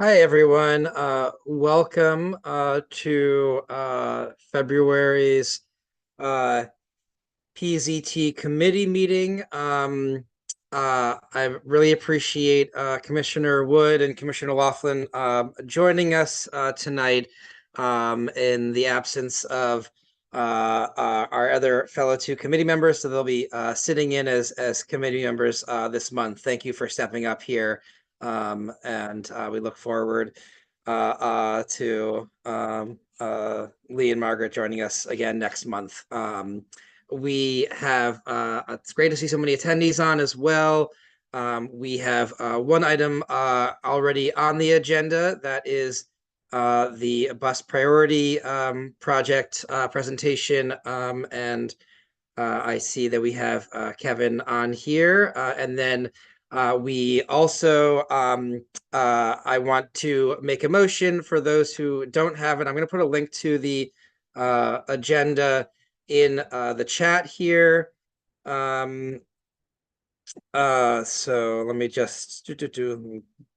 Hi, everyone. Welcome to February's uh, PZT committee meeting. I really appreciate Commissioner Wood and Commissioner Laughlin joining us tonight in the absence of our other fellow two committee members. So they'll be sitting in as committee members this month. Thank you for stepping up here. And we look forward to Lee and Margaret joining us again next month. We have, it's great to see so many attendees on as well. We have one item already on the agenda, that is the bus priority project presentation. And I see that we have Kevin on here. And then we also, I want to make a motion for those who don't have it. I'm going to put a link to the agenda in the chat here. So let me just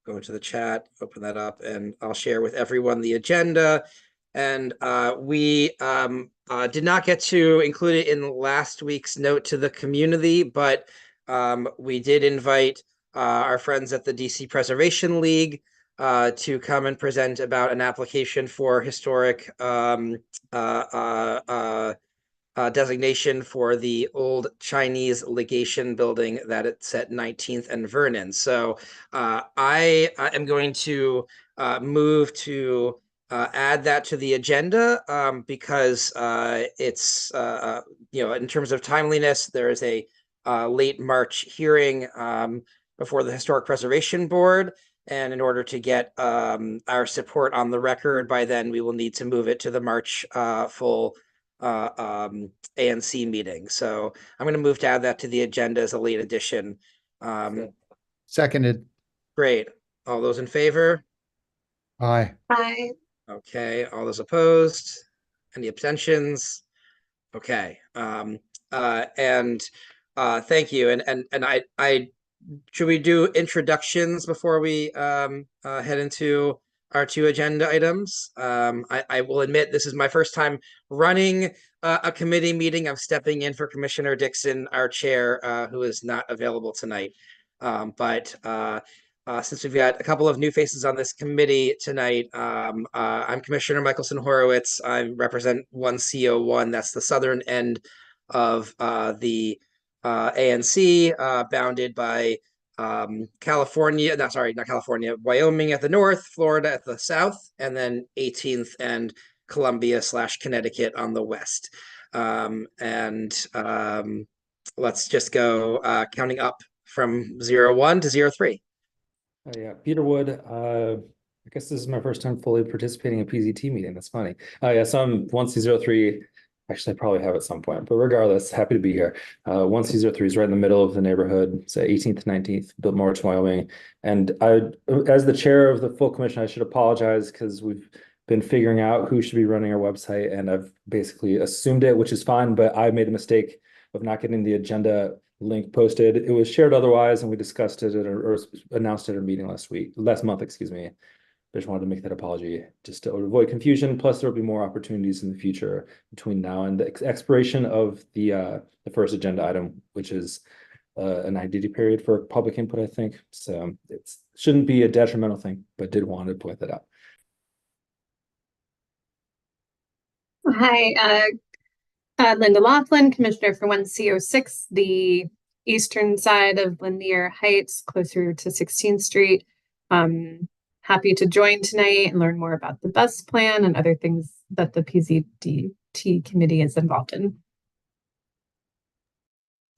go into the chat, open that up, and I'll share with everyone the agenda. And we did not get to include it in last week's note to the community, but we did invite our friends at the DC Preservation League to come and present about an application for historic designation for the old Chinese legation building that it's at 19th and Vernon. So I am going to move to add that to the agenda because it's, in terms of timeliness, there is a late March hearing before the Historic Preservation Board. And in order to get our support on the record by then, we will need to move it to the March full ANC meeting. So I'm going to move to add that to the agenda as a late addition. Seconded. Great. All those in favor? Aye. Aye. Okay. All those opposed? Any abstentions? Okay. And thank you. And I should we do introductions before we head into our two agenda items? I will admit this is my first time running a committee meeting. I'm stepping in for Commissioner Dixon, our chair, who is not available tonight. But since we've got a couple of new faces on this committee tonight, I'm Commissioner Michelson Horowitz. I represent 1CO1. That's the southern end of the ANC, bounded by California, not California, Wyoming at the north, Florida at the south, and then 18th and Columbia/Connecticut on the west. Let's just go counting up from 01 to 03. Yeah, Peter Wood. I guess this is my first time fully participating in a PZT meeting. That's funny. Yeah, so I'm 1C03. Actually, I probably have at some point, but regardless, happy to be here. 1C03 is right in the middle of the neighborhood. It's 18th, 19th, Biltmore, Wyoming. And as the chair of the full commission, I should apologize because we've been figuring out who should be running our website, and I've basically assumed it, which is fine, but I made a mistake of not getting the agenda link posted. It was shared otherwise, and we discussed it or announced it at a meeting last month, excuse me. I just wanted to make that apology just to avoid confusion. Plus, there will be more opportunities in the future between now and the expiration of the first agenda item, which is a 90-day period for public input, I think. So it shouldn't be a detrimental thing, but did want to point that out. Hi, Linda Laughlin, Commissioner for 1C06, the eastern side of Lanier Heights, closer to 16th Street. Happy to join tonight and learn more about the bus plan and other things that the PZT committee is involved in.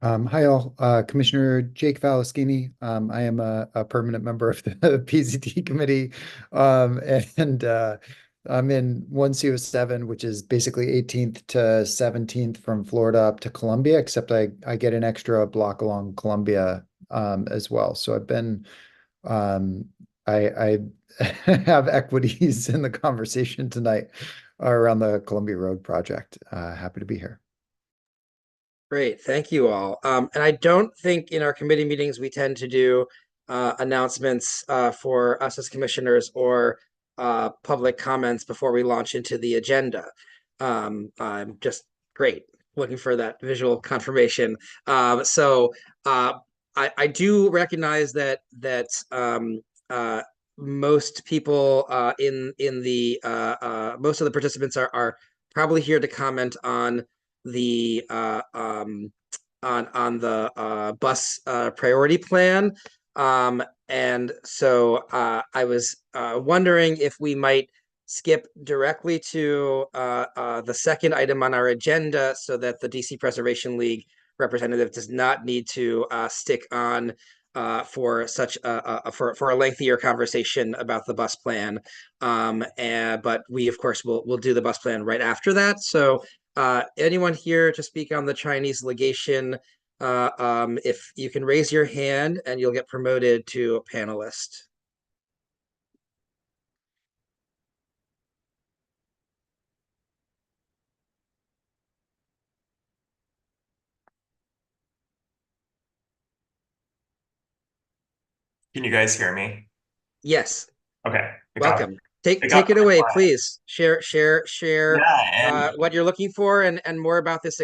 Hi all, Commissioner Jake Valaschini. I am a permanent member of the PZT committee, and I'm in 1C07, which is basically 18th to 17th from Florida up to Columbia, except I get an extra block along Columbia as well. So I've been I have equities in the conversation tonight around the Columbia Road project. Happy to be here. Great, thank you all. And I don't think in our committee meetings we tend to do announcements for us as commissioners or public comments before we launch into the agenda. Just great. Looking for that visual confirmation. I do recognize that most people in the most of the participants are probably here to comment on the on the bus priority plan. And so I was wondering if we might skip directly to the second item on our agenda so that the DC Preservation League representative does not need to stick on for such for a lengthier conversation about the bus plan. But we of course will do the bus plan right after that. So anyone here to speak on the Chinese legation, if you can raise your hand and you'll get promoted to a panelist. Can you guys hear me? Yes. Okay. Welcome. Take got it away, quiet. please. Share Yeah, and what you're looking for and more about this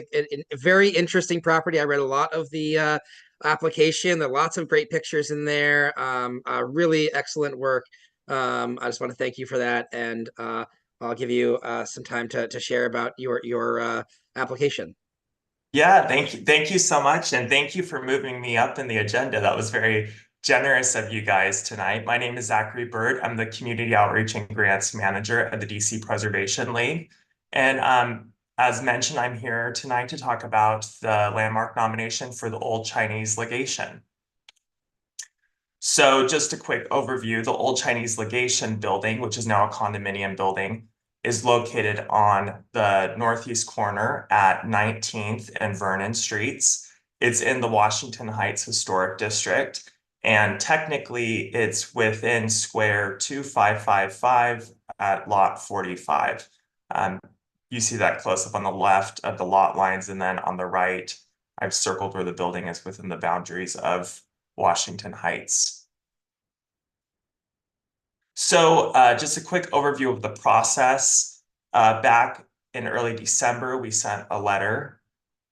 very interesting property. I read a lot of the application. There are lots of great pictures in there. Really excellent work. I just want to thank you for that, and I'll give you some time to share about your application. yeah, thank you so much, and thank you for moving me up in the agenda. That was very generous of you guys tonight. My name is Zachary Bird. I'm the Community Outreach and Grants Manager at the DC Preservation League. And as mentioned, I'm here tonight to talk about the landmark nomination for the Old Chinese Legation. So just a quick overview, the Old Chinese Legation building, which is now a condominium building, is located on the northeast corner at 19th and Vernon Streets. It's in the Washington Heights Historic District, and technically it's within square 2555 at lot 45. You see that close up on the left of the lot lines, and then on the right, I've circled where the building is within the boundaries of Washington Heights. So just a quick overview of the process. Back in early December, we sent a letter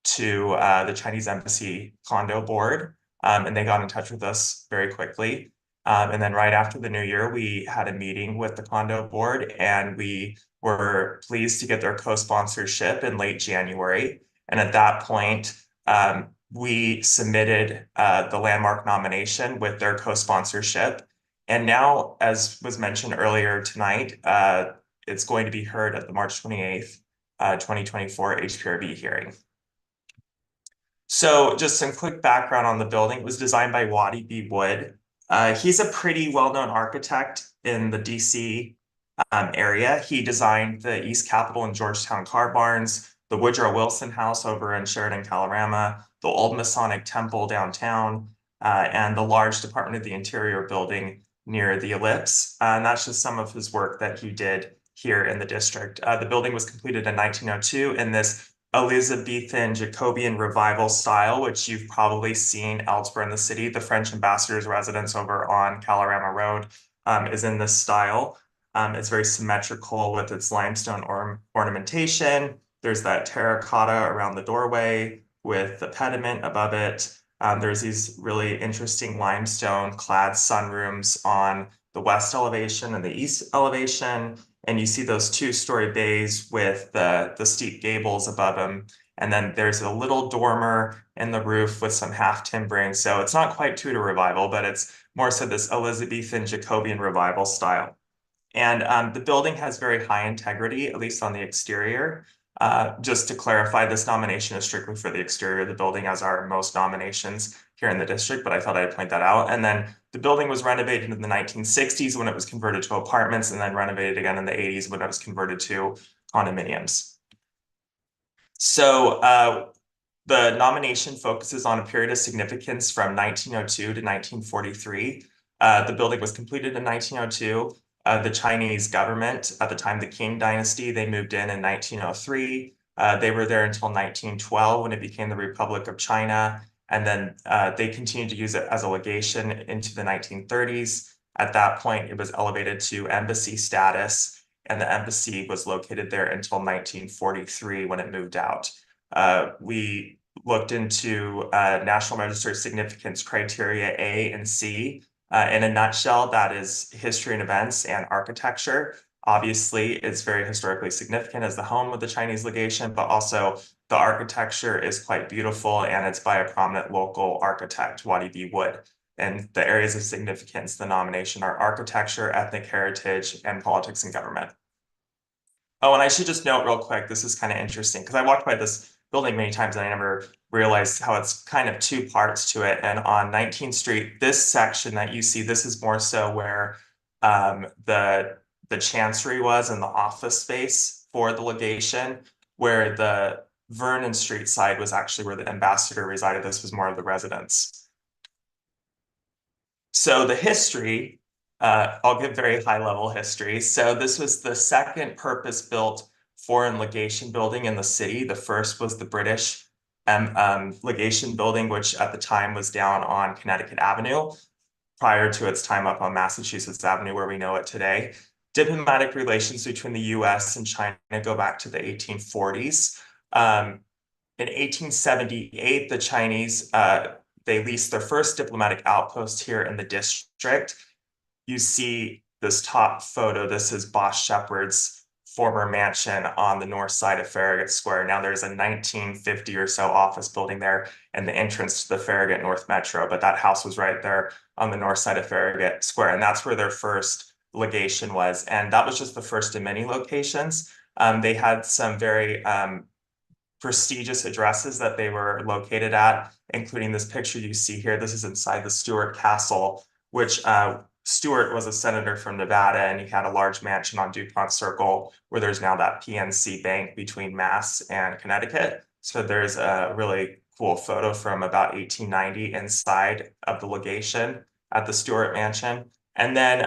to the Chinese Embassy Condo Board, and they got in touch with us very quickly. And then right after the new year, we had a meeting with the Condo Board, and we were pleased to get their co-sponsorship in late January. And at that point, we submitted the landmark nomination with their co-sponsorship. And now, as was mentioned earlier tonight, it's going to be heard at the March 28th, 2024 HPRB hearing. So just some quick background on the building. It was designed by Waddy B. Wood. He's a pretty well-known architect in the DC area. He designed the East Capitol and Georgetown car barns, the Woodrow Wilson House over in Sheridan, Colorama, the Old Masonic Temple downtown, and the large Department of the Interior building near the Ellipse. And that's just some of his work that he did here in the district. The building was completed in 1902 in this Elizabethan Jacobean revival style, which you've probably seen elsewhere in the city. The French ambassador's residence over on Colorama Road is in this style. It's very symmetrical with its limestone ornamentation. There's that terracotta around the doorway with the pediment above it. There's these really interesting limestone clad sunrooms on the west elevation and the east elevation. And you see those two-story bays with the steep gables above them. And then there's a little dormer in the roof with some half timbering. So it's not quite Tudor revival, but it's more so this Elizabethan Jacobean revival style. And the building has very high integrity, at least on the exterior. Just to clarify, this nomination is strictly for the exterior of the building, as are most nominations here in the district, but I thought I'd point that out. And then the building was renovated in the 1960s when it was converted to apartments, and then renovated again in the 80s when it was converted to condominiums. So the nomination focuses on a period of significance from 1902 to 1943. The building was completed in 1902. The Chinese government, at the time, the Qing dynasty, they moved in 1903. They were there until 1912 when it became the Republic of China. And then they continued to use it as a legation into the 1930s. At that point, it was elevated to embassy status, and the embassy was located there until 1943 when it moved out. We looked into National Register Significance Criteria A and C. In a nutshell, that is history and events and architecture. Obviously, it's very historically significant as the home of the Chinese legation, but also the architecture is quite beautiful, and it's by a prominent local architect, Waddy B. Wood. And the areas of significance, the nomination are architecture, ethnic heritage, and politics and government. Oh, and I should just note real quick, this is kind of interesting because I walked by this building many times and I never realized how it's kind of two parts to it. And on 19th Street, this section that you see, this is more so where the chancery was and the office space for the legation, where the Vernon Street side was actually where the ambassador resided. This was more of the residence. So the history, I'll give very high level history. So this was the second purpose-built foreign legation building in the city. The first was the British legation building, which at the time was down on Connecticut Avenue, prior to its time up on Massachusetts Avenue, where we know it today. Diplomatic relations between the US and China go back to the 1840s. In 1878, the Chinese, they leased their first diplomatic outpost here in the district. You see this top photo. This is Boss Shepherd's former mansion on the north side of Farragut Square. Now there's a 1950 or so office building there and the entrance to the Farragut North Metro, but that house was right there on the north side of Farragut Square. And that's where their first legation was. And that was just the first of many locations. They had some very prestigious addresses that they were located at, including this picture you see here. This is inside the Stuart Castle, which Stuart was a senator from Nevada, and he had a large mansion on DuPont Circle where there's now that PNC Bank between Mass and Connecticut. So there's a really cool photo from about 1890 inside of the legation at the Stuart Mansion. And then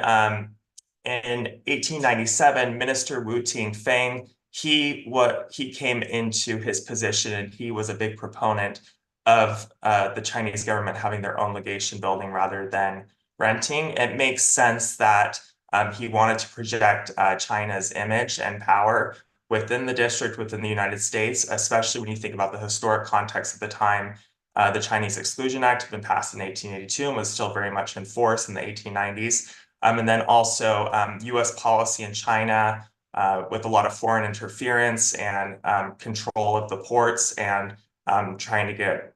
in 1897, Minister Wu Ting-feng, he came into his position, and he was a big proponent of the Chinese government having their own legation building rather than renting. It makes sense that he wanted to project China's image and power within the district, within the United States, especially when you think about the historic context at the time. The Chinese Exclusion Act had been passed in 1882 and was still very much in force in the 1890s. And then also US policy in China with a lot of foreign interference and control of the ports and trying to get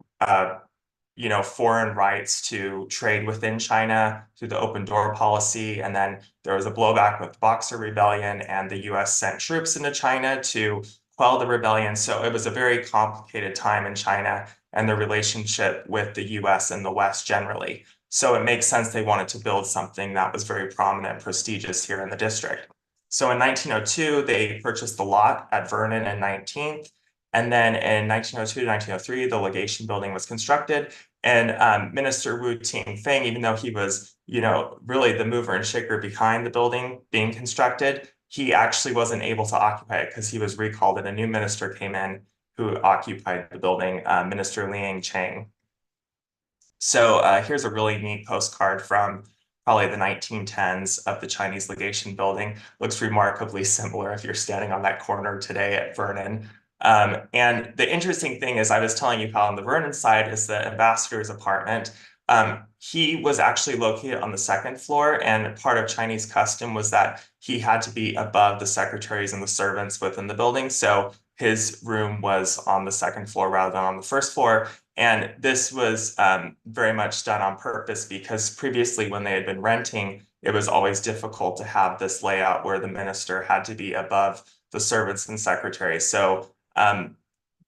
foreign rights to trade within China through the open door policy. And then there was a blowback with Boxer Rebellion, and the US sent troops into China to quell the rebellion. So it was a very complicated time in China and the relationship with the US and the West generally. So it makes sense they wanted to build something that was very prominent and prestigious here in the district. So in 1902, they purchased the lot at Vernon and 19th. And then in 1902 to 1903, the legation building was constructed. And Minister Wu Ting-feng, even though he was, really the mover and shaker behind the building being constructed, he actually wasn't able to occupy it because he was recalled, and a new minister came in who occupied the building, Minister Liang Cheng. So here's a really neat postcard from probably the 1910s of the Chinese legation building. Looks remarkably similar if you're standing on that corner today at Vernon. And the interesting thing is, I was telling you how on the Vernon side is the ambassador's apartment. He was actually located on the second floor, and part of Chinese custom was that he had to be above the secretaries and the servants within the building. So his room was on the second floor rather than on the first floor. And this was very much done on purpose because previously when they had been renting, it was always difficult to have this layout where the minister had to be above the servants and secretaries. So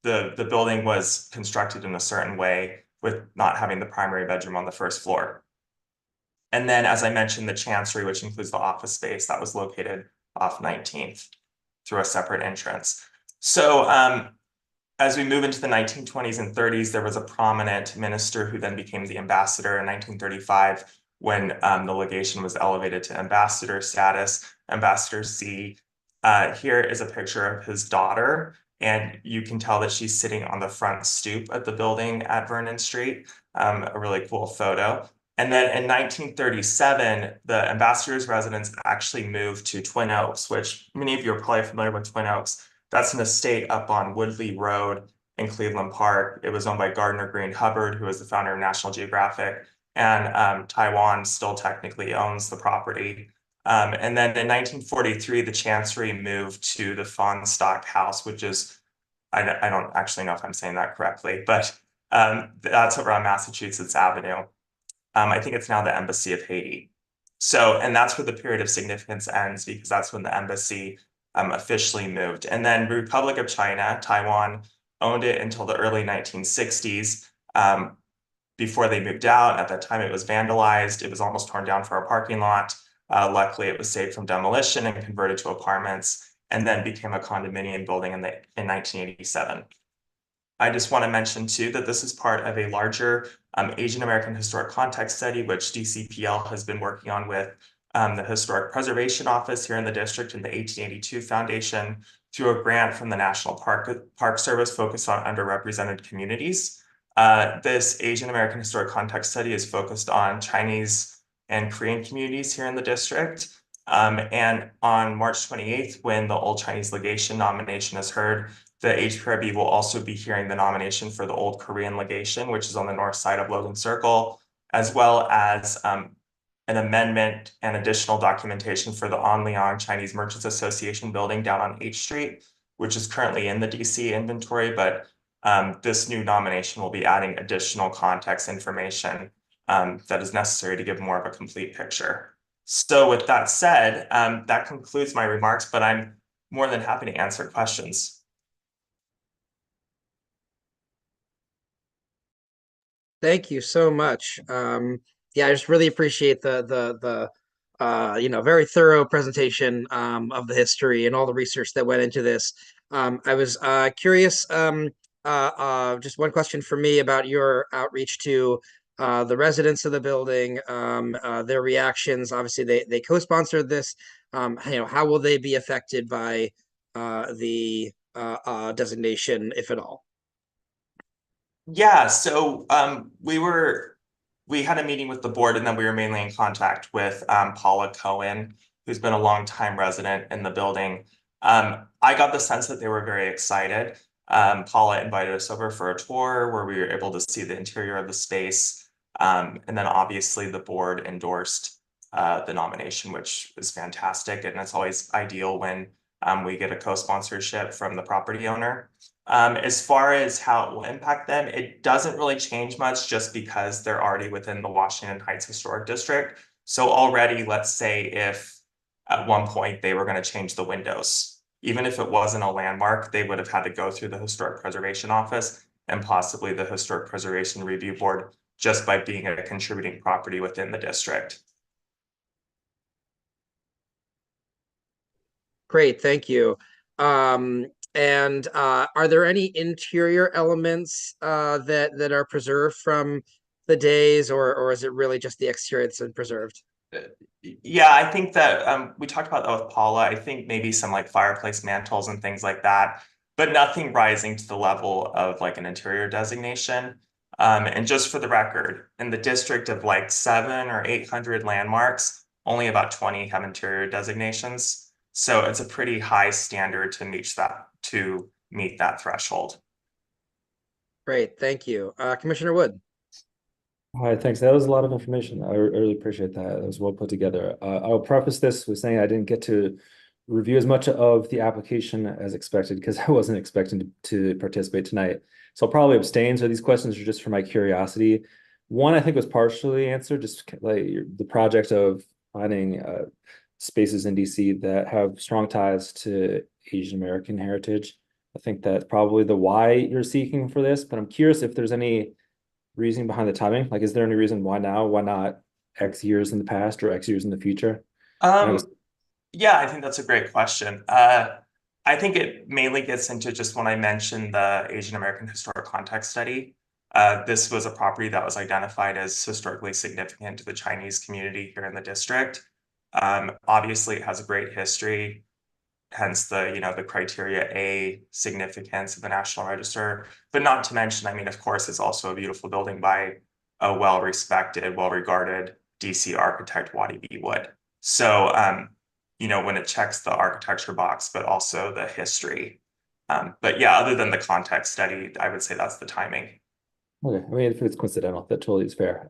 the building was constructed in a certain way with not having the primary bedroom on the first floor. And then, as I mentioned, the chancery, which includes the office space, that was located off 19th through a separate entrance. So as we move into the 1920s and 30s, there was a prominent minister who then became the ambassador in 1935 when the legation was elevated to ambassador status, Ambassador C. Here is a picture of his daughter. and you can tell that she's sitting on the front stoop of the building at Vernon Street. A really cool photo. And then in 1937, the ambassador's residence actually moved to Twin Oaks, which many of you are probably familiar with Twin Oaks. That's an estate up on Woodley Road in Cleveland Park. It was owned by Gardner Green Hubbard, who was the founder of National Geographic, and Taiwan still technically owns the property. And then in 1943, the Chancery moved to the Fonsstock House, which is, I don't actually know if I'm saying that correctly, but that's over on Massachusetts Avenue. I think it's now the Embassy of Haiti. So, and that's where the period of significance ends, because that's when the embassy officially moved. And then Republic of China, Taiwan, owned it until the early 1960s. Before they moved out, at that time it was vandalized. It was almost torn down for a parking lot. Luckily, it was saved from demolition and converted to apartments, and then became a condominium building in 1987. I just want to mention too that this is part of a larger Asian American historic context study, which DCPL has been working on with the Historic Preservation Office here in the district and the 1882 Foundation through a grant from the National Park Service focused on underrepresented communities. This Asian American historic context study is focused on Chinese and Korean communities here in the district. And on March 28th, when the Old Chinese Legation nomination is heard, the HPRB will also be hearing the nomination for the Old Korean Legation, which is on the north side of Logan Circle, as well as an amendment and additional documentation for the On Leong Chinese Merchants Association building down on H Street, which is currently in the DC inventory, but this new nomination will be adding additional context information that is necessary to give more of a complete picture. So with that said, that concludes my remarks, but I'm more than happy to answer questions. Thank you so much. Yeah, I just really appreciate the very thorough presentation of the history and all the research that went into this. I was curious, just one question for me about your outreach to the residents of the building, their reactions. Obviously, they co-sponsored this. How will they be affected by the designation, if at all? Yeah, so we had a meeting with the board, and then we were mainly in contact with Paula Cohen, who's been a longtime resident in the building. I got the sense that they were very excited. Paula invited us over for a tour where we were able to see the interior of the space. And then obviously the board endorsed the nomination, which is fantastic. And it's always ideal when we get a co-sponsorship from the property owner. As far as how it will impact them, it doesn't really change much just because they're already within the Washington Heights Historic District. So already, let's say if at one point they were going to change the windows, even if it wasn't a landmark, they would have had to go through the Historic Preservation Office and possibly the Historic Preservation Review Board just by being a contributing property within the district. Great, thank you. And are there any interior elements that are preserved from the days, or is it really just the exterior that's been preserved? Yeah, I think that we talked about that with Paula. I think maybe some like fireplace mantles and things like that, but nothing rising to the level of like an interior designation. And just for the record, in the district of like 700 or 800 landmarks, only about 20 have interior designations. So it's a pretty high standard to meet that threshold. Great, thank you. Commissioner Wood. Hi, thanks. That was a lot of information. I really appreciate that. It was well put together. I'll preface this with saying I didn't get to review as much of the application as expected because I wasn't expecting to participate tonight. So I'll probably abstain. So these questions are just for my curiosity. One, I think was partially answered, just like the project of finding spaces in DC that have strong ties to Asian American heritage. I think that's probably the why you're seeking for this, but I'm curious if there's any reasoning behind the timing. Like, is there any reason why now? Why not X years in the past or X years in the future? Yeah, I think that's a great question. I think it mainly gets into just when I mentioned the Asian American Historic Context Study. This was a property that was identified as historically significant to the Chinese community here in the district. Obviously, it has a great history. hence the, the criteria A significance of the National Register. But not to mention, I mean, of course, it's also a beautiful building by a well-respected, well-regarded DC architect, Waddy B. Wood. So, when it checks the architecture box, but also the history. But yeah, other than the context study, I would say that's the timing. Okay, I mean, if it's coincidental, that totally is fair.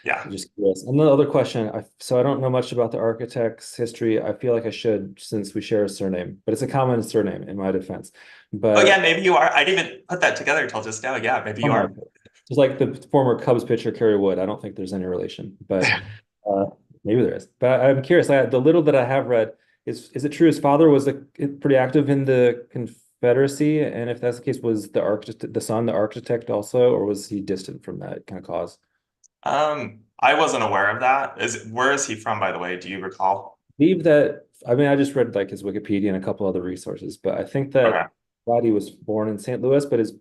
Yeah. I'm just curious. And the other question, so I don't know much about the architect's history. I feel like I should, since we share a surname, but it's a common surname in my defense. But oh yeah, maybe you are. I didn't even put that together until just now. Yeah, maybe you are. Just like the former Cubs pitcher Kerry Wood. I don't think there's any relation, but maybe there is. But I'm curious. The little that I have read is it true his father was pretty active in the Confederacy, and if that's the case, was the son the architect also, or was he distant from that kind of cause? I wasn't aware of that. Where is he from, by the way? Do you recall? Believe that. I mean, I just read like his Wikipedia and a couple other resources, but I think that Waddy was born in St. Louis, but his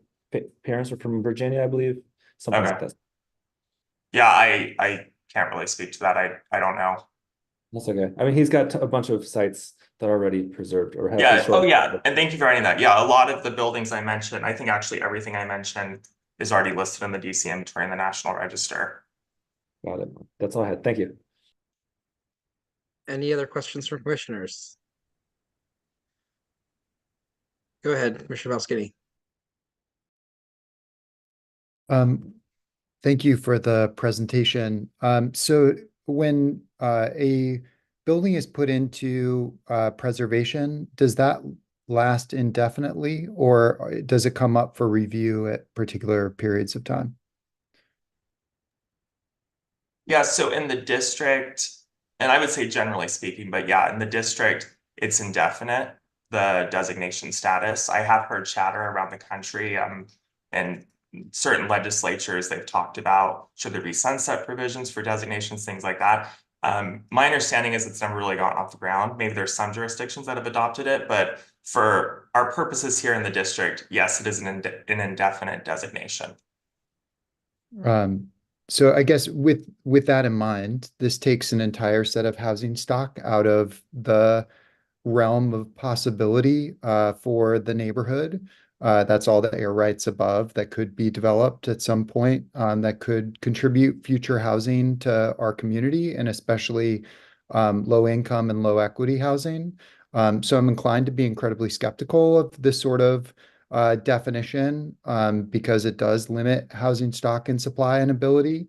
parents were from Virginia, I believe. Something like that. Yeah, I can't really speak to that. I don't know. That's okay. I mean, he's got a bunch of sites that are already preserved or have. Yeah. Oh, yeah. And thank you for writing that. Yeah, a lot of the buildings I mentioned, I think actually everything I mentioned is already listed in the DC inventory in the National Register. Got it. That's all I had. Thank you. Any other questions from commissioners? Go ahead, Commissioner Valsky. Thank you for the presentation. So when a building is put into preservation, does that last indefinitely, or does it come up for review at particular periods of time? Yeah, so in the district, and I would say generally speaking, but yeah, in the district, it's indefinite, the designation status. I have heard chatter around the country, and certain legislatures, they've talked about should there be sunset provisions for designations, things like that. My understanding is it's never really gotten off the ground. Maybe there's some jurisdictions that have adopted it, but for our purposes here in the district, yes, it is an indefinite designation. So I guess with that in mind, this takes an entire set of housing stock out of the realm of possibility for the neighborhood. That's all the air rights above that could be developed at some point that could contribute future housing to our community, and especially low income and low equity housing. So I'm inclined to be incredibly skeptical of this sort of definition because it does limit housing stock and supply and ability.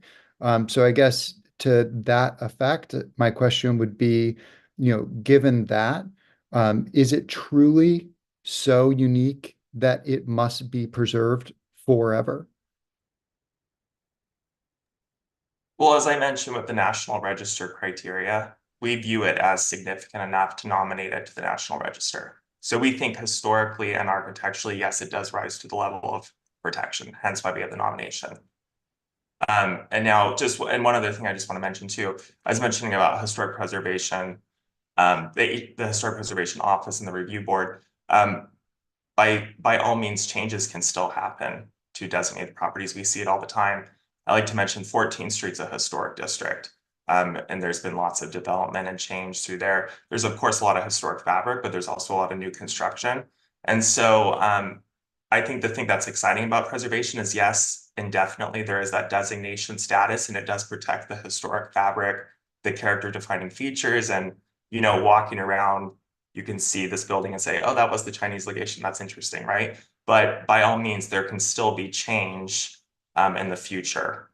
So I guess to that effect, my question would be, given that, is it truly so unique that it must be preserved forever? Well, as I mentioned with the National Register criteria, we view it as significant enough to nominate it to the National Register. So we think historically and architecturally, yes, it does rise to the level of protection, hence why we have the nomination. And now and one other thing I just want to mention too, I was mentioning about historic preservation, the Historic Preservation Office and the Review Board, by all means, changes can still happen to designated properties. We see it all the time. I like to mention 14th Street's a historic district. And there's been lots of development and change through there. There's of course a lot of historic fabric, but there's also a lot of new construction. And so I think the thing that's exciting about preservation is, yes, indefinitely there is that designation status, and it does protect the historic fabric, the character defining features, and walking around, you can see this building and say, oh, that was the Chinese legation. That's interesting, right? But by all means, there can still be change in the future.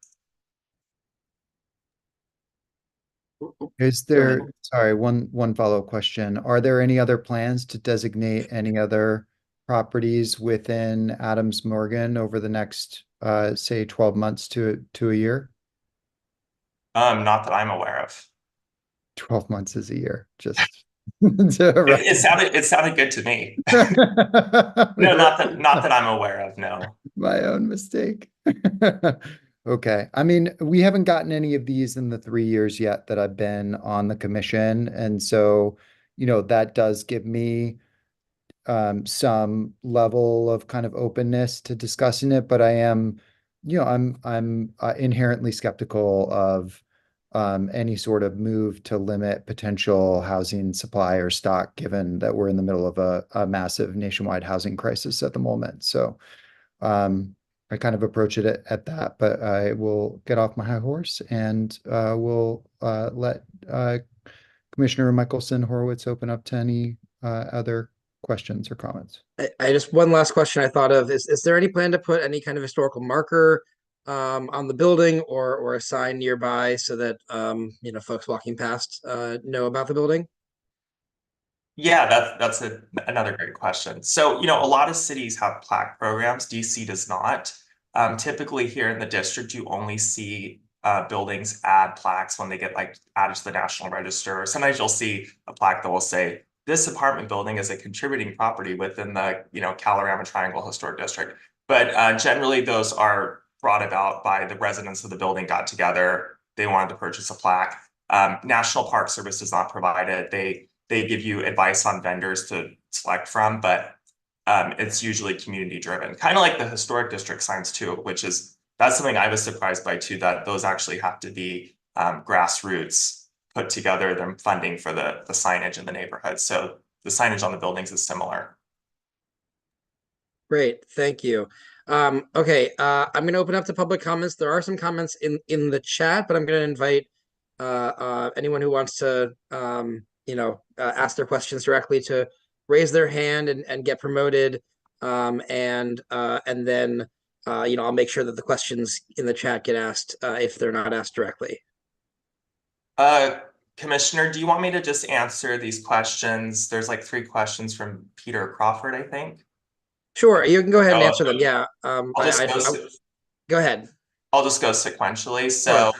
Is there, sorry, one follow-up question. Are there any other plans to designate any other properties within Adams Morgan over the next, say, 12 months to a year? Not that I'm aware of. 12 months is a year, just it sounded good to me. No, not that I'm aware of, no. My own mistake. Okay. I mean, we haven't gotten any of these in the 3 years yet that I've been on the commission. And so, that does give me some level of kind of openness to discussing it, but I am, I'm inherently skeptical of any sort of move to limit potential housing supply or stock, given that we're in the middle of a massive nationwide housing crisis at the moment. So I kind of approach it at that, but I will get off my high horse and we'll let Commissioner Michelson Horowitz open up to any other questions or comments. I just one last question I thought of is there any plan to put any kind of historical marker on the building or a sign nearby so that folks walking past know about the building? Yeah, that's another great question. So, a lot of cities have plaque programs. DC does not. Typically here in the district, you only see buildings add plaques when they get added to the National Register. Or sometimes you'll see a plaque that will say, this apartment building is a contributing property within the, Calorama Triangle Historic District. But generally those are brought about by the residents of the building got together. They wanted to purchase a plaque. National Park Service does not provide it. They give you advice on vendors to select from, but it's usually community driven, kind of like the historic district signs too, that's something I was surprised by too, that those actually have to be grassroots put together, them funding for the signage in the neighborhood. So the signage on the buildings is similar. Great, thank you. Okay, I'm going to open up to public comments. There are some comments in the chat, but I'm going to invite anyone who wants to ask their questions directly to raise their hand and get promoted, and then I'll make sure that the questions in the chat get asked if they're not asked directly. Commissioner, do you want me to just answer these questions? There's 3 questions from Peter Crawford, I think. Sure, you can go ahead and answer them. Yeah. Go ahead. I'll just go sequentially. So,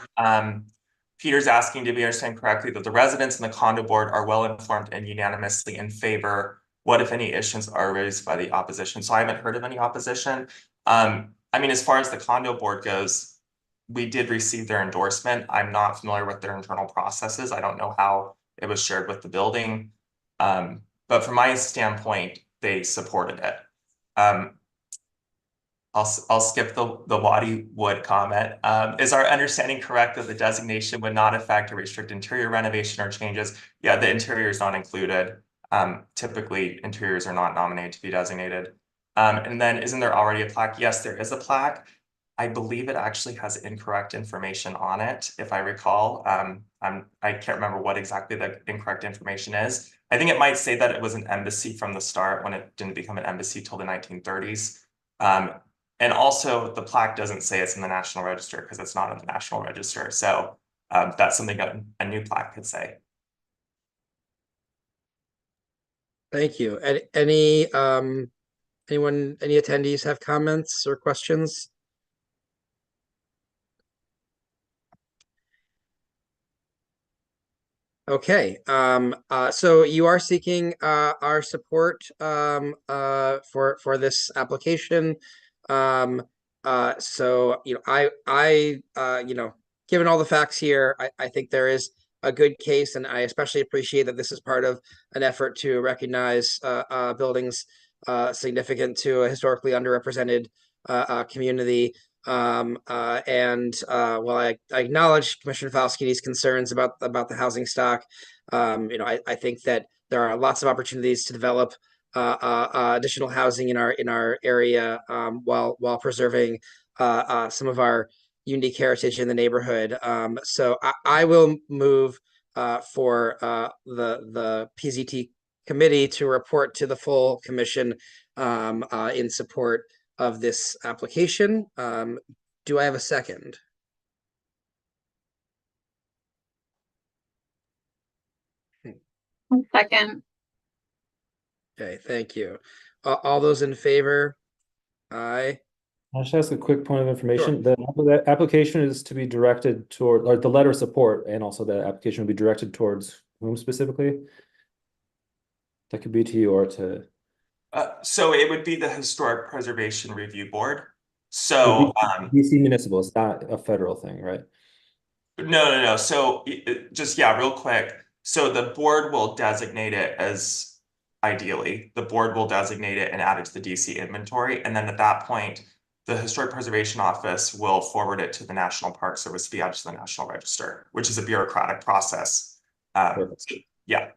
Peter's asking, did we understand correctly that the residents and the condo board are well informed and unanimously in favor? What, if any, issues are raised by the opposition? So I haven't heard of any opposition. As far as the condo board goes, we did receive their endorsement. I'm not familiar with their internal processes. I don't know how it was shared with the building. But from my standpoint, they supported it. I'll skip the Waddy Wood comment. Is our understanding correct that the designation would not affect or restrict interior renovation or changes? Yeah, the interior is not included. Typically, interiors are not nominated to be designated. And then isn't there already a plaque? Yes, there is a plaque. I believe it actually has incorrect information on it, if I recall. I can't remember what exactly the incorrect information is. I think it might say that it was an embassy from the start when it didn't become an embassy till the 1930s. And also the plaque doesn't say it's in the National Register because it's not in the National Register. So that's something a new plaque could say. Thank you. Any attendees have comments or questions? Okay, so you are seeking our support for this application. So given all the facts here, I think there is a good case, and I especially appreciate that this is part of an effort to recognize buildings significant to a historically underrepresented community. While I acknowledge Commissioner Falskini's concerns about the housing stock, I think that there are lots of opportunities to develop additional housing in our area while preserving some of our unique heritage in the neighborhood. So I will move for the PZT committee to report to the full commission in support of this application. Do I have a second? One second. Okay, thank you. All those in favor? Aye. I should ask a quick point of information. Sure. The application is to be directed toward, or the letter of support, and also the application will be directed towards whom specifically? That could be to you or to. So it would be the Historic Preservation Review Board. So DC Municipal is not a federal thing, right? No. So real quick. So the board will designate it ideally, the board will designate it and add it to the DC inventory. And then at that point, the Historic Preservation Office will forward it to the National Park Service to be added to the National Register, which is a bureaucratic process. Perfect. Yeah,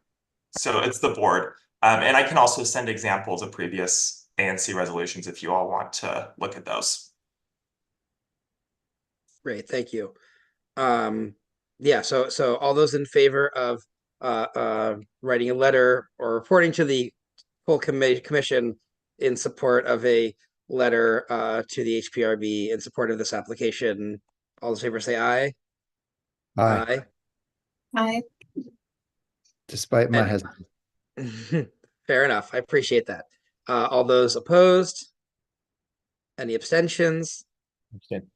so it's the board. And I can also send examples of previous ANC resolutions if you all want to look at those. Great, thank you. Yeah, so all those in favor of writing a letter or reporting to the full commission in support of a letter to the HPRB in support of this application, all those in favor say aye. Aye, Hi. despite my And- hesitancy. Fair enough. I appreciate that. All those opposed? Any abstentions? Understand.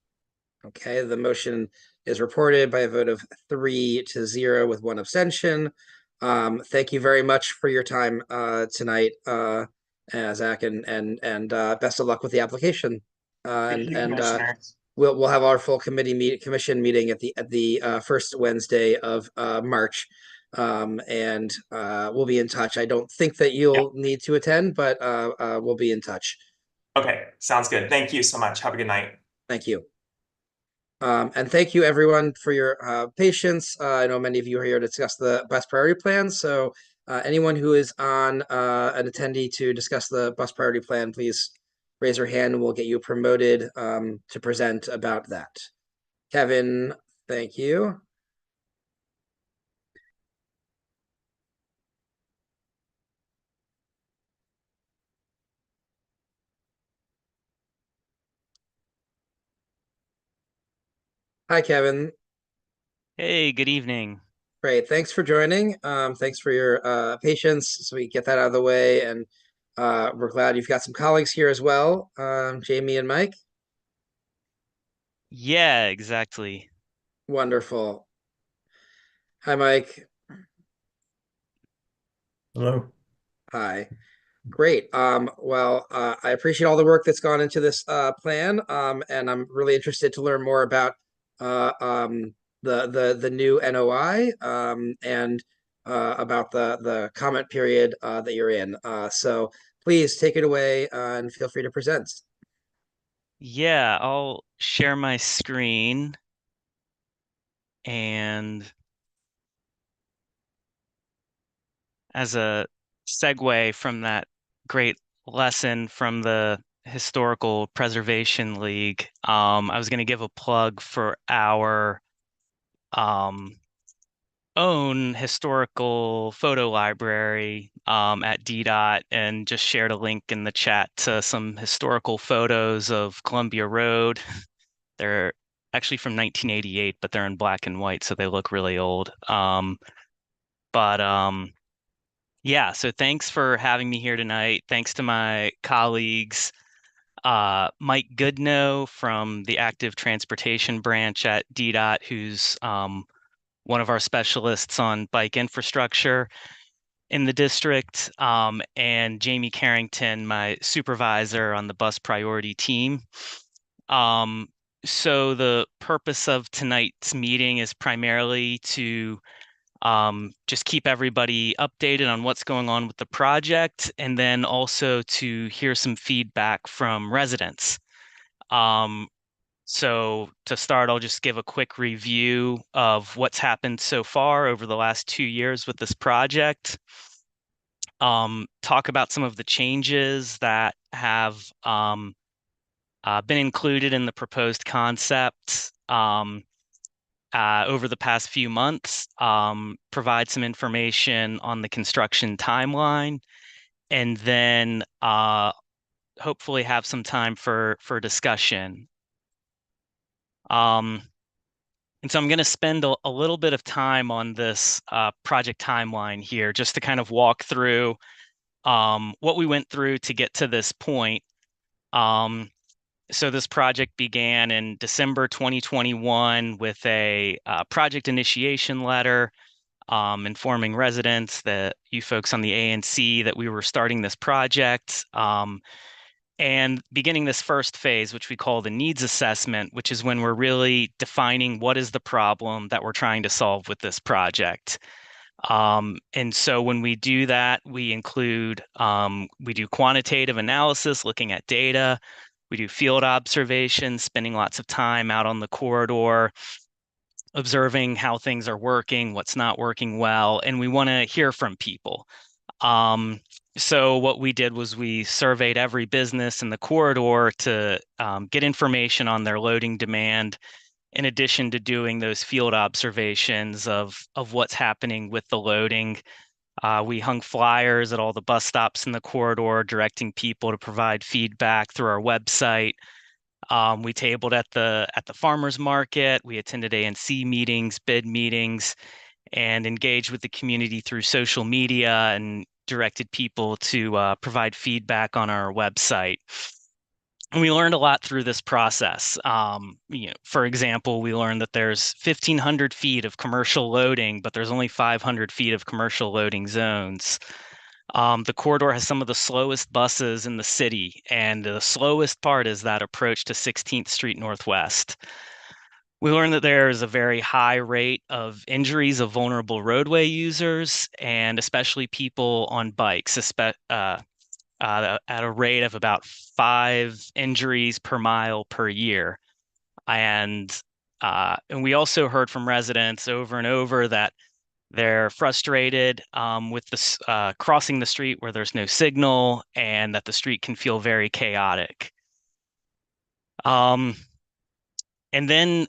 Okay, the motion is reported by a vote of 3-0 with one abstention. Thank you very much for your time tonight, Zach, and best of luck with the application. Thank you, commissioners. We'll have our full commission meeting at the first Wednesday of March. And we'll be in touch. I don't think that you'll need to attend, but we'll be in touch. Okay, sounds good. Thank you so much. Have a good night. Thank you. And thank you everyone for your patience. I know many of you are here to discuss the bus priority plan. So anyone who is on an attendee to discuss the bus priority plan, please raise your hand and we'll get you promoted to present about that. Kevin, thank you. Hi, Kevin. Hey, good evening. Great. Thanks for joining. Thanks for your patience so we get that out of the way. And we're glad you've got some colleagues here as well, Jamie and Mike. Yeah, exactly. Wonderful. Hi, Mike. Hello. Hi. Great. Well, I appreciate all the work that's gone into this plan, and I'm really interested to learn more about the new NOI and about the comment period that you're in. So please take it away and feel free to present. Yeah, I'll share my screen and as a segue from that great lesson from the Historical Preservation League, I was going to give a plug for our own historical photo library at DDOT and just shared a link in the chat to some historical photos of Columbia Road. They're actually from 1988, but they're in black and white, so they look really old. Yeah, so thanks for having me here tonight. Thanks to my colleagues, Mike Goodnow from the Active Transportation Branch at DDOT, who's one of our specialists on bike infrastructure in the district, and Jamie Carrington, my supervisor on the bus priority team. So the purpose of tonight's meeting is primarily to just keep everybody updated on what's going on with the project, and then also to hear some feedback from residents. So to start, I'll just give a quick review of what's happened so far over the last 2 years with this project. Talk about some of the changes that have been included in the proposed concept over the past few months, provide some information on the construction timeline, and then hopefully have some time for discussion. And so I'm going to spend a little bit of time on this project timeline here, just to kind of walk through what we went through to get to this point. So this project began in December 2021 with a project initiation letter informing residents, that you folks on the ANC, that we were starting this project. And beginning this first phase, which we call the needs assessment, which is when we're really defining what is the problem that we're trying to solve with this project. And so when we do that, we include, we do quantitative analysis, looking at data. We do field observations, spending lots of time out on the corridor, observing how things are working, what's not working well, and we want to hear from people. So what we did was we surveyed every business in the corridor to get information on their loading demand, in addition to doing those field observations of what's happening with the loading. We hung flyers at all the bus stops in the corridor, directing people to provide feedback through our website. We tabled at the farmers market. We attended ANC meetings, bid meetings, and engaged with the community through social media and directed people to provide feedback on our website. And we learned a lot through this process. For example, we learned that there's 1,500 feet of commercial loading, but there's only 500 feet of commercial loading zones. The corridor has some of the slowest buses in the city, and the slowest part is that approach to 16th Street Northwest. We learned that there is a very high rate of injuries of vulnerable roadway users, and especially people on bikes, at a rate of about 5 injuries per mile per year. And we also heard from residents over and over that they're frustrated with this crossing the street where there's no signal, and that the street can feel very chaotic. And then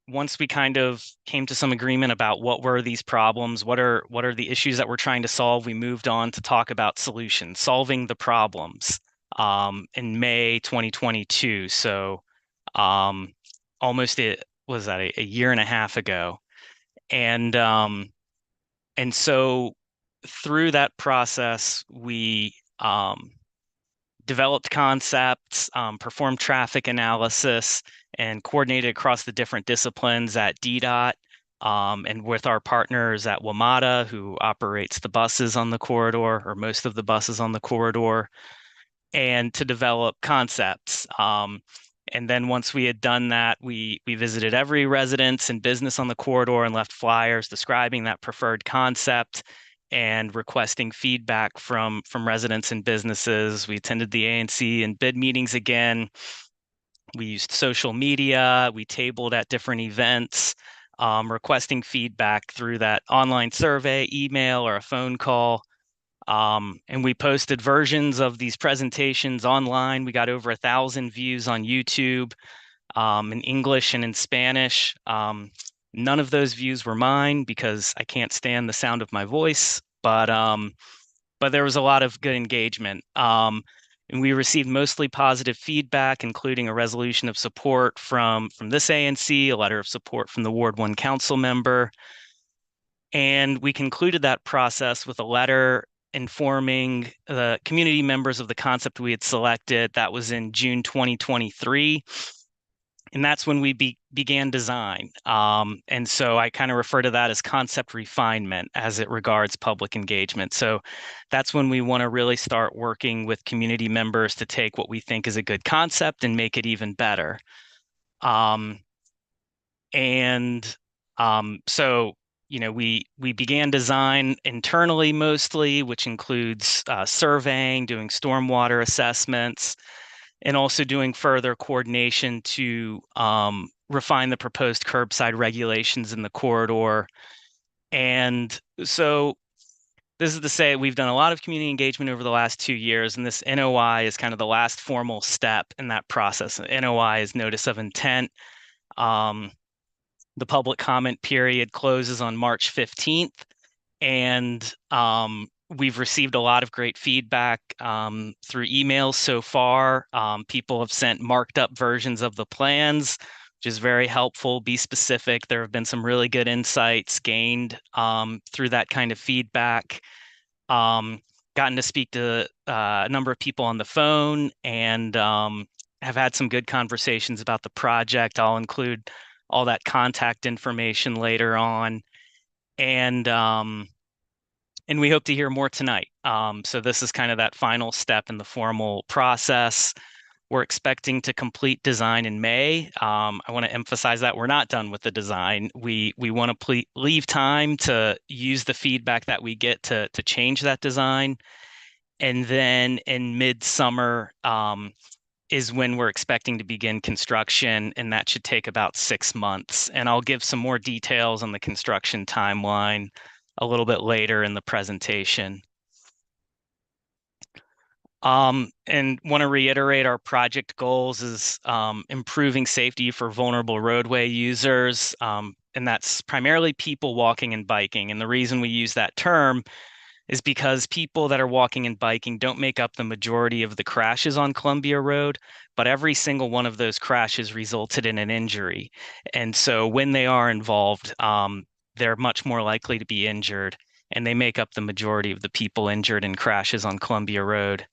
once we kind of came to some agreement about what were these problems, what are the issues that we're trying to solve, we moved on to talk about solutions, solving the problems in May 2022. So almost a year and a half ago. And so through that process, we developed concepts, performed traffic analysis, and coordinated across the different disciplines at DDOT, and with our partners at WMATA, who operates the buses on the corridor, or most of the buses on the corridor, and to develop concepts. And then once we had done that, we visited every residence and business on the corridor and left flyers describing that preferred concept and requesting feedback from residents and businesses. We attended the ANC and bid meetings again. We used social media. We tabled at different events, requesting feedback through that online survey, email, or a phone call. And we posted versions of these presentations online. We got over 1,000 views on YouTube in English and in Spanish. None of those views were mine because I can't stand the sound of my voice, but there was a lot of good engagement. And we received mostly positive feedback, including a resolution of support from this ANC, a letter of support from the Ward 1 council member. And we concluded that process with a letter informing the community members of the concept we had selected. That was in June 2023. And that's when we began design. And so I kind of refer to that as concept refinement as it regards public engagement. So that's when we want to really start working with community members to take what we think is a good concept and make it even better. So we began design internally mostly, which includes surveying, doing stormwater assessments, and also doing further coordination to refine the proposed curbside regulations in the corridor. And so this is to say we've done a lot of community engagement over the last 2 years, and this NOI is kind of the last formal step in that process. NOI is notice of intent. The public comment period closes on March 15th, and we've received a lot of great feedback through emails so far. People have sent marked up versions of the plans, which is very helpful. Be specific. There have been some really good insights gained through that kind of feedback. Gotten to speak to a number of people on the phone, and have had some good conversations about the project. I'll include all that contact information later on. And we hope to hear more tonight. So this is kind of that final step in the formal process. We're expecting to complete design in May. I want to emphasize that we're not done with the design. We want to leave time to use the feedback that we get to change that design. And then in midsummer, is when we're expecting to begin construction, and that should take about 6 months. And I'll give some more details on the construction timeline a little bit later in the presentation. And want to reiterate our project goals is improving safety for vulnerable roadway users, and that's primarily people walking and biking. And the reason we use that term is because people that are walking and biking don't make up the majority of the crashes on Columbia Road, but every single one of those crashes resulted in an injury. And so when they are involved, they're much more likely to be injured, and they make up the majority of the people injured in crashes on Columbia Road.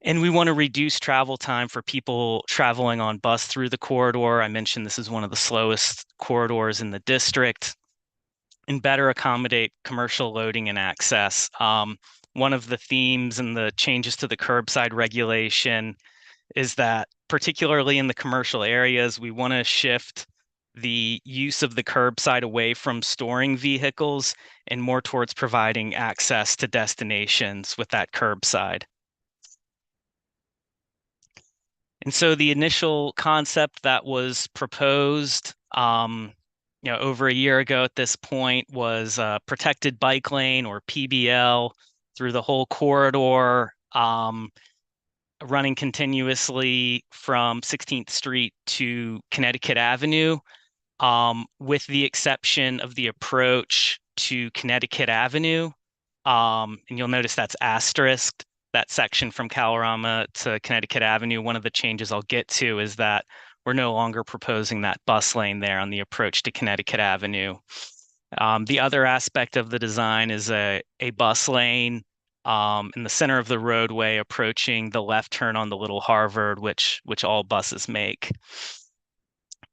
And we want to reduce travel time for people traveling on bus through the corridor. I mentioned this is one of the slowest corridors in the district, and better accommodate commercial loading and access. One of the themes and the changes to the curbside regulation is that, particularly in the commercial areas, we want to shift the use of the curbside away from storing vehicles and more towards providing access to destinations with that curbside. And so the initial concept that was proposed, over a year ago at this point, was a protected bike lane, or PBL, through the whole corridor, running continuously from 16th Street to Connecticut Avenue, with the exception of the approach to Connecticut Avenue. And you'll notice that's asterisked, that section from Kalorama to Connecticut Avenue. One of the changes I'll get to is that we're no longer proposing that bus lane there on the approach to Connecticut Avenue. The other aspect of the design is a bus lane in the center of the roadway approaching the left turn on the Little Harvard, which all buses make.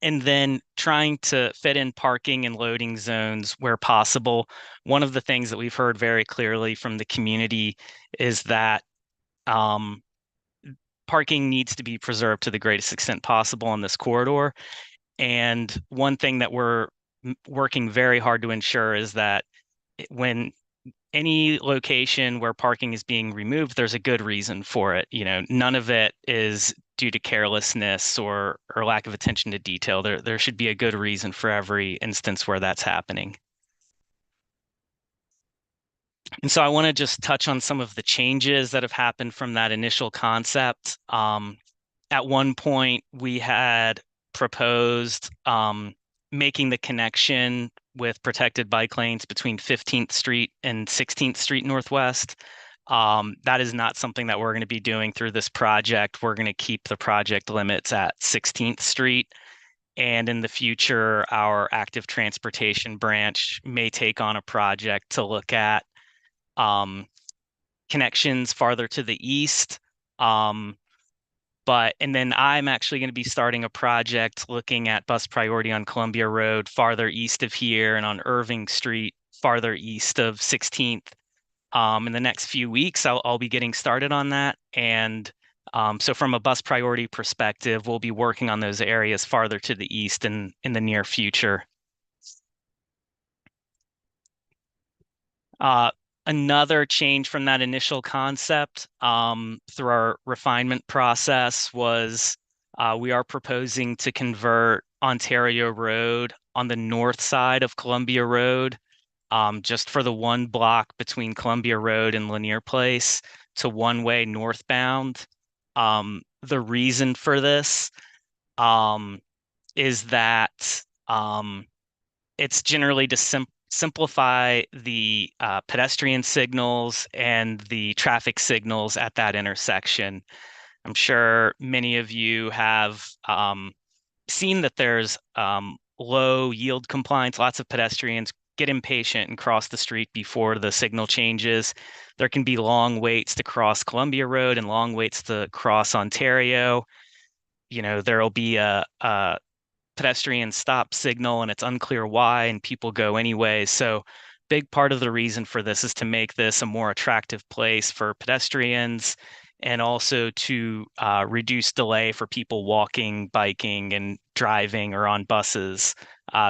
And then trying to fit in parking and loading zones where possible. One of the things that we've heard very clearly from the community is that parking needs to be preserved to the greatest extent possible on this corridor. And one thing that we're working very hard to ensure is that when any location where parking is being removed, there's a good reason for it. None of it is due to carelessness or lack of attention to detail. There should be a good reason for every instance where that's happening. And so I want to just touch on some of the changes that have happened from that initial concept. At one point, we had proposed making the connection with protected bike lanes between 15th Street and 16th Street Northwest. That is not something that we're going to be doing through this project. We're going to keep the project limits at 16th Street. And in the future, our active transportation branch may take on a project to look at connections farther to the east. And then I'm actually going to be starting a project looking at bus priority on Columbia Road farther east of here, and on Irving Street farther east of 16th. In the next few weeks, I'll be getting started on that. And so from a bus priority perspective, we'll be working on those areas farther to the east in the near future. Another change from that initial concept through our refinement process was we are proposing to convert Ontario Road on the north side of Columbia Road, just for the one block between Columbia Road and Lanier Place, to one-way northbound. The reason for this is that it's generally to simplify the pedestrian signals and the traffic signals at that intersection. I'm sure many of you have seen that there's low yield compliance. Lots of pedestrians get impatient and cross the street before the signal changes. There can be long waits to cross Columbia Road and long waits to cross Ontario. There'll be a pedestrian stop signal and it's unclear why, and people go anyway. So big part of the reason for this is to make this a more attractive place for pedestrians, and also to reduce delay for people walking, biking, and driving or on buses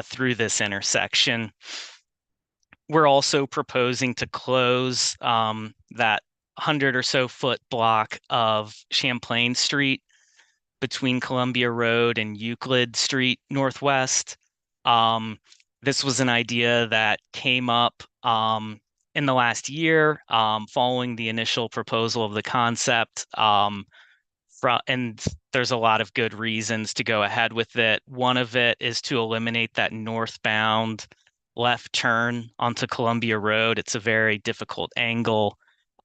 through this intersection. We're also proposing to close that 100 or so foot block of Champlain Street between Columbia Road and Euclid Street Northwest. This was an idea that came up in the last year following the initial proposal of the concept. And there's a lot of good reasons to go ahead with it. One of it is to eliminate that northbound left turn onto Columbia Road. It's a very difficult angle.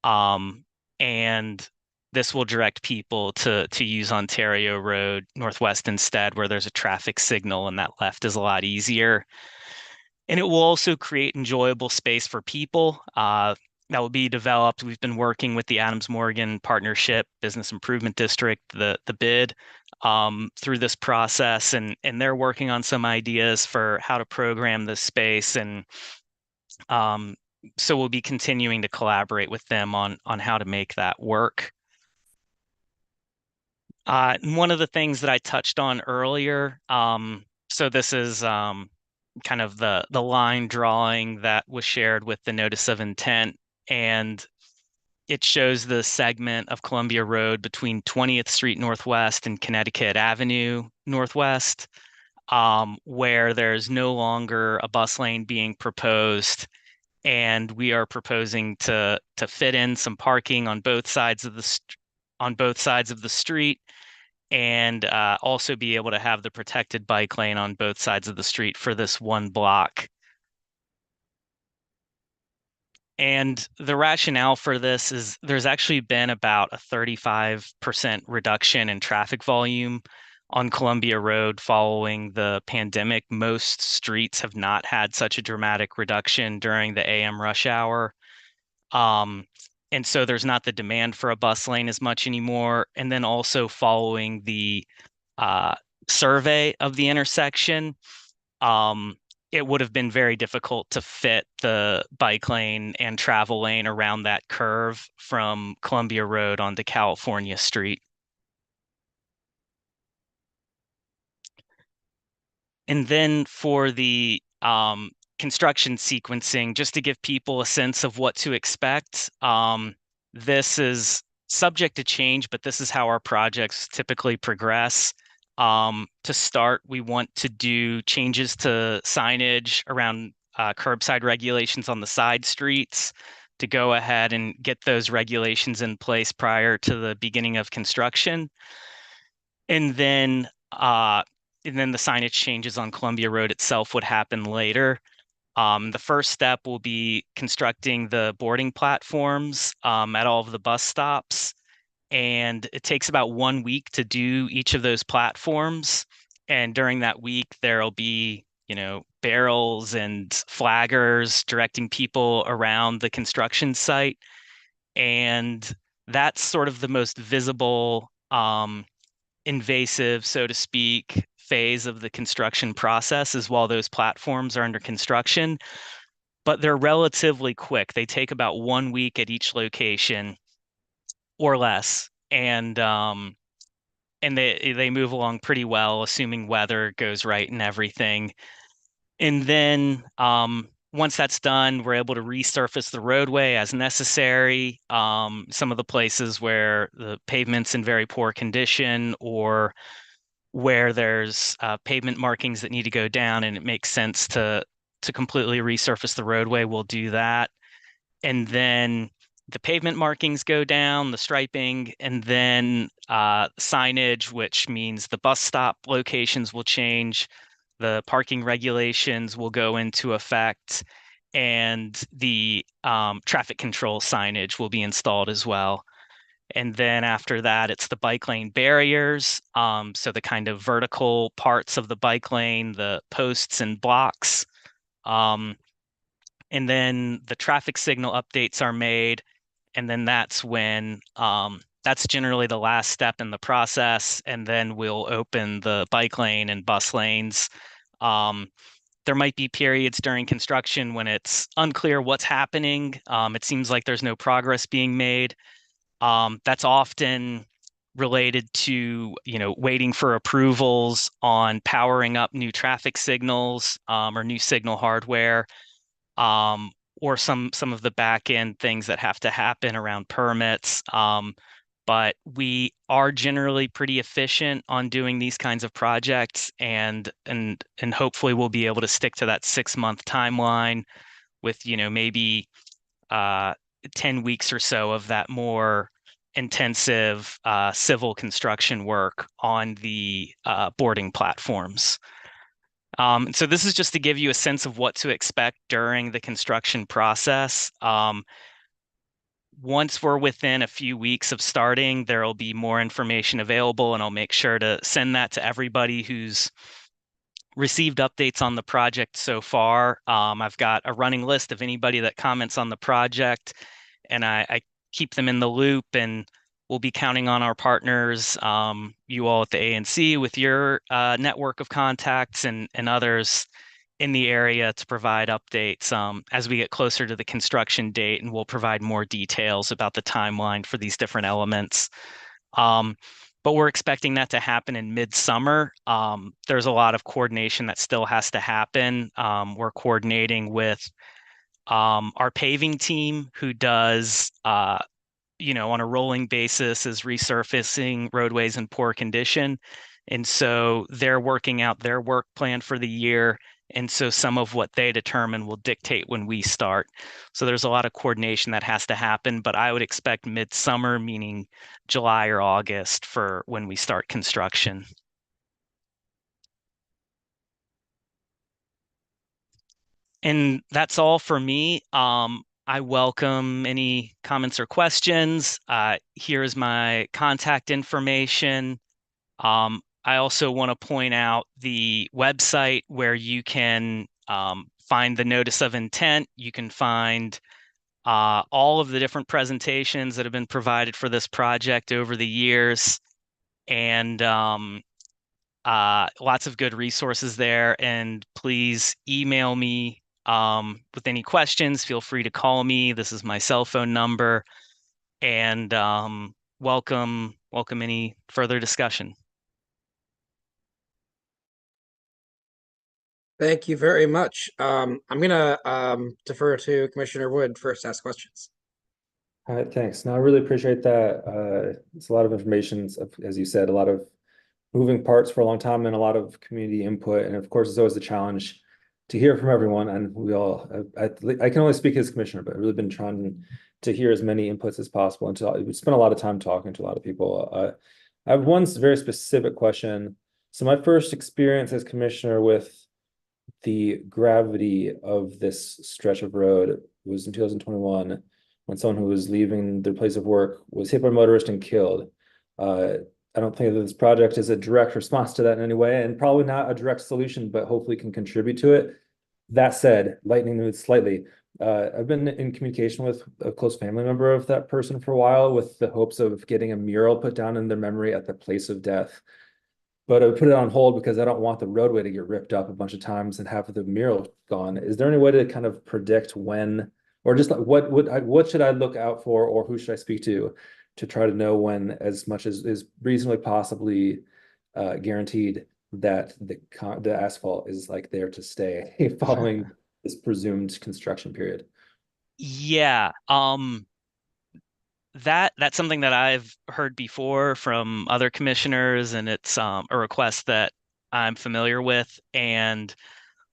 And this will direct people to use Ontario Road Northwest instead, where there's a traffic signal and that left is a lot easier. And it will also create enjoyable space for people that will be developed. We've been working with the Adams Morgan Partnership Business Improvement District, the BID, through this process, and they're working on some ideas for how to program this space. And so we'll be continuing to collaborate with them on how to make that work. And one of the things that I touched on earlier, so this is kind of the line drawing that was shared with the notice of intent, and it shows the segment of Columbia Road between 20th Street Northwest and Connecticut Avenue Northwest, where there's no longer a bus lane being proposed, and we are proposing to fit in some parking on both sides of the street, and also be able to have the protected bike lane on both sides of the street for this one block. And the rationale for this is there's actually been about a 35% reduction in traffic volume on Columbia Road following the pandemic. Most streets have not had such a dramatic reduction during the AM rush hour. And so there's not the demand for a bus lane as much anymore. And then also following the survey of the intersection, it would have been very difficult to fit the bike lane and travel lane around that curve from Columbia Road onto California Street. And then for the construction sequencing, just to give people a sense of what to expect, this is subject to change, but this is how our projects typically progress. To start, we want to do changes to signage around curbside regulations on the side streets to go ahead and get those regulations in place prior to the beginning of construction. And then the signage changes on Columbia Road itself would happen later. The first step will be constructing the boarding platforms at all of the bus stops. And it takes about 1 week to do each of those platforms. And during that week, there'll be, barrels and flaggers directing people around the construction site. And that's sort of the most visible, invasive, so to speak, phase of the construction process is while those platforms are under construction. But they're relatively quick. They take about 1 week at each location or less. And they move along pretty well, assuming weather goes right and everything. And then once that's done, we're able to resurface the roadway as necessary. Some of the places where the pavement's in very poor condition or where there's pavement markings that need to go down and it makes sense to completely resurface the roadway, we'll do that. And then the pavement markings go down, the striping, and then signage, which means the bus stop locations will change, the parking regulations will go into effect, and the traffic control signage will be installed as well. And then after that, it's the bike lane barriers. So the kind of vertical parts of the bike lane, the posts and blocks. And then the traffic signal updates are made. And then that's when that's generally the last step in the process. And then we'll open the bike lane and bus lanes. There might be periods during construction when it's unclear what's happening. It seems like there's no progress being made. That's often related to, waiting for approvals on powering up new traffic signals or new signal hardware. Or some of the back end things that have to happen around permits. but we are generally pretty efficient on doing these kinds of projects, and hopefully we'll be able to stick to that 6-month timeline with, maybe 10 weeks or so of that more intensive civil construction work on the boarding platforms. So this is just to give you a sense of what to expect during the construction process. Once we're within a few weeks of starting, there will be more information available, and I'll make sure to send that to everybody who's received updates on the project so far. I've got a running list of anybody that comments on the project, and I keep them in the loop, and we'll be counting on our partners, you all at the ANC with your network of contacts and others in the area to provide updates as we get closer to the construction date, and we'll provide more details about the timeline for these different elements. But we're expecting that to happen in midsummer. There's a lot of coordination that still has to happen. We're coordinating with our paving team, who does, on a rolling basis, is resurfacing roadways in poor condition. And so they're working out their work plan for the year. And so some of what they determine will dictate when we start. So there's a lot of coordination that has to happen, but I would expect midsummer, meaning July or August, for when we start construction. And that's all for me. I welcome any comments or questions. Here's my contact information. I also want to point out the website where you can find the notice of intent. You can find all of the different presentations that have been provided for this project over the years, and lots of good resources there. And please email me with any questions. Feel free to call me. This is my cell phone number, and welcome any further discussion. Thank you very much. I'm gonna defer to Commissioner Wood first to ask questions. All right, thanks. No, I really appreciate that. It's a lot of information, as you said, a lot of moving parts for a long time and a lot of community input. And of course, it's always a challenge to hear from everyone. And we all, I can only speak as commissioner, but I've really been trying to hear as many inputs as possible. And we spent a lot of time talking to a lot of people. I have one very specific question. So my first experience as commissioner with the gravity of this stretch of road was in 2021, when someone who was leaving their place of work was hit by a motorist and killed. I don't think that this project is a direct response to that in any way, and probably not a direct solution, but hopefully can contribute to it. That said, lightening the mood slightly, I've been in communication with a close family member of that person for a while, with the hopes of getting a mural put down in their memory at the place of death. But I put it on hold because I don't want the roadway to get ripped up a bunch of times and have the mural gone. Is there any way to kind of predict when, or just what should I look out for, or who should I speak to try to know when, as much as is reasonably possibly guaranteed, that the asphalt is like there to stay following this presumed construction period? Yeah, that's something that I've heard before from other commissioners, and it's a request that I'm familiar with, and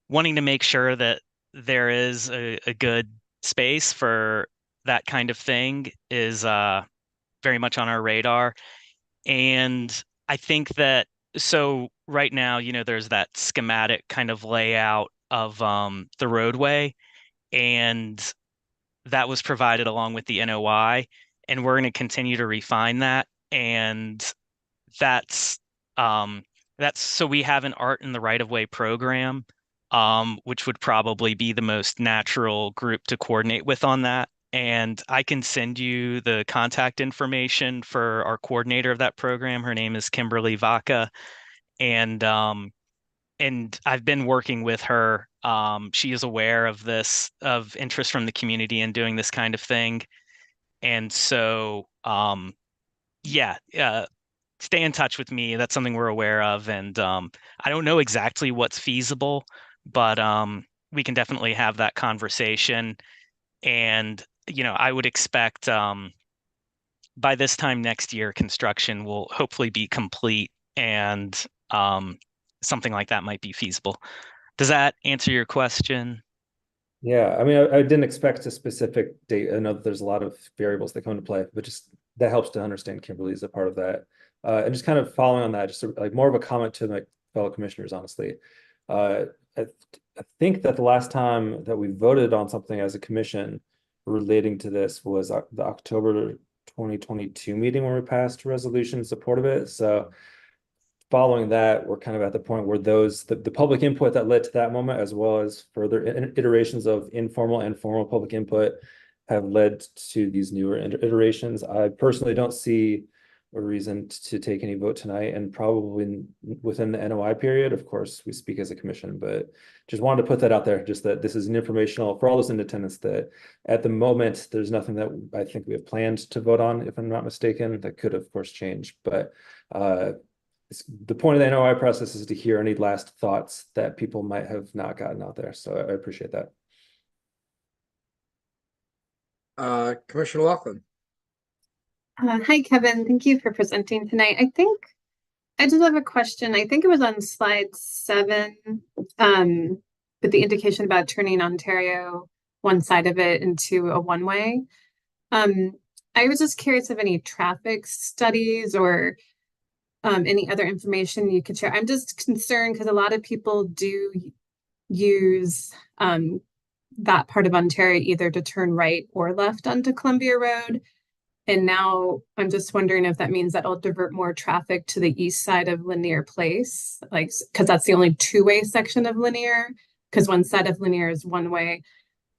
wanting to make sure that there is a good space for that kind of thing is very much on our radar. And I think that, so right now, there's that schematic kind of layout of the roadway, and that was provided along with the NOI, and we're going to continue to refine that. And that's so we have an art in the right of way program, which would probably be the most natural group to coordinate with on that. And I can send you the contact information for our coordinator of that program. Her name is Kimberly Vaca, and I've been working with her. She is aware of of interest from the community in doing this kind of thing. And so, yeah, stay in touch with me. That's something we're aware of. And I don't know exactly what's feasible, but we can definitely have that conversation. And, I would expect by this time next year, construction will hopefully be complete, and something like that might be feasible. Does that answer your question? Yeah, I mean, I didn't expect a specific date. I know that there's a lot of variables that come into play, but just that helps to understand Kimberly as a part of that. And just kind of following on that, just like more of a comment to my fellow commissioners, honestly. Uh, I, I think that the last time that we voted on something as a commission relating to this was the October 2022 meeting when we passed a resolution in support of it. So following that, we're kind of at the point where the public input that led to that moment, as well as further iterations of informal and formal public input, have led to these newer iterations. I personally don't see a reason to take any vote tonight, and probably within the NOI period. Of course, we speak as a commission, but just wanted to put that out there, just that this is an informational for all those in attendance, that at the moment, there's nothing that I think we have planned to vote on, if I'm not mistaken. That could, of course, change, but the point of the NOI process is to hear any last thoughts that people might have not gotten out there. So I appreciate that. Commissioner Laughlin. Hi, Kevin. Thank you for presenting tonight. I think I just have a question. I think it was on slide 7, with the indication about turning Ontario, one side of it, into a one-way. I was just curious of any traffic studies or any other information you could share. I'm just concerned because a lot of people do use that part of Ontario either to turn right or left onto Columbia Road. And now I'm just wondering if that means that I'll divert more traffic to the east side of Lanier Place, like, because that's the only two-way section of Lanier, because one side of Lanier is one way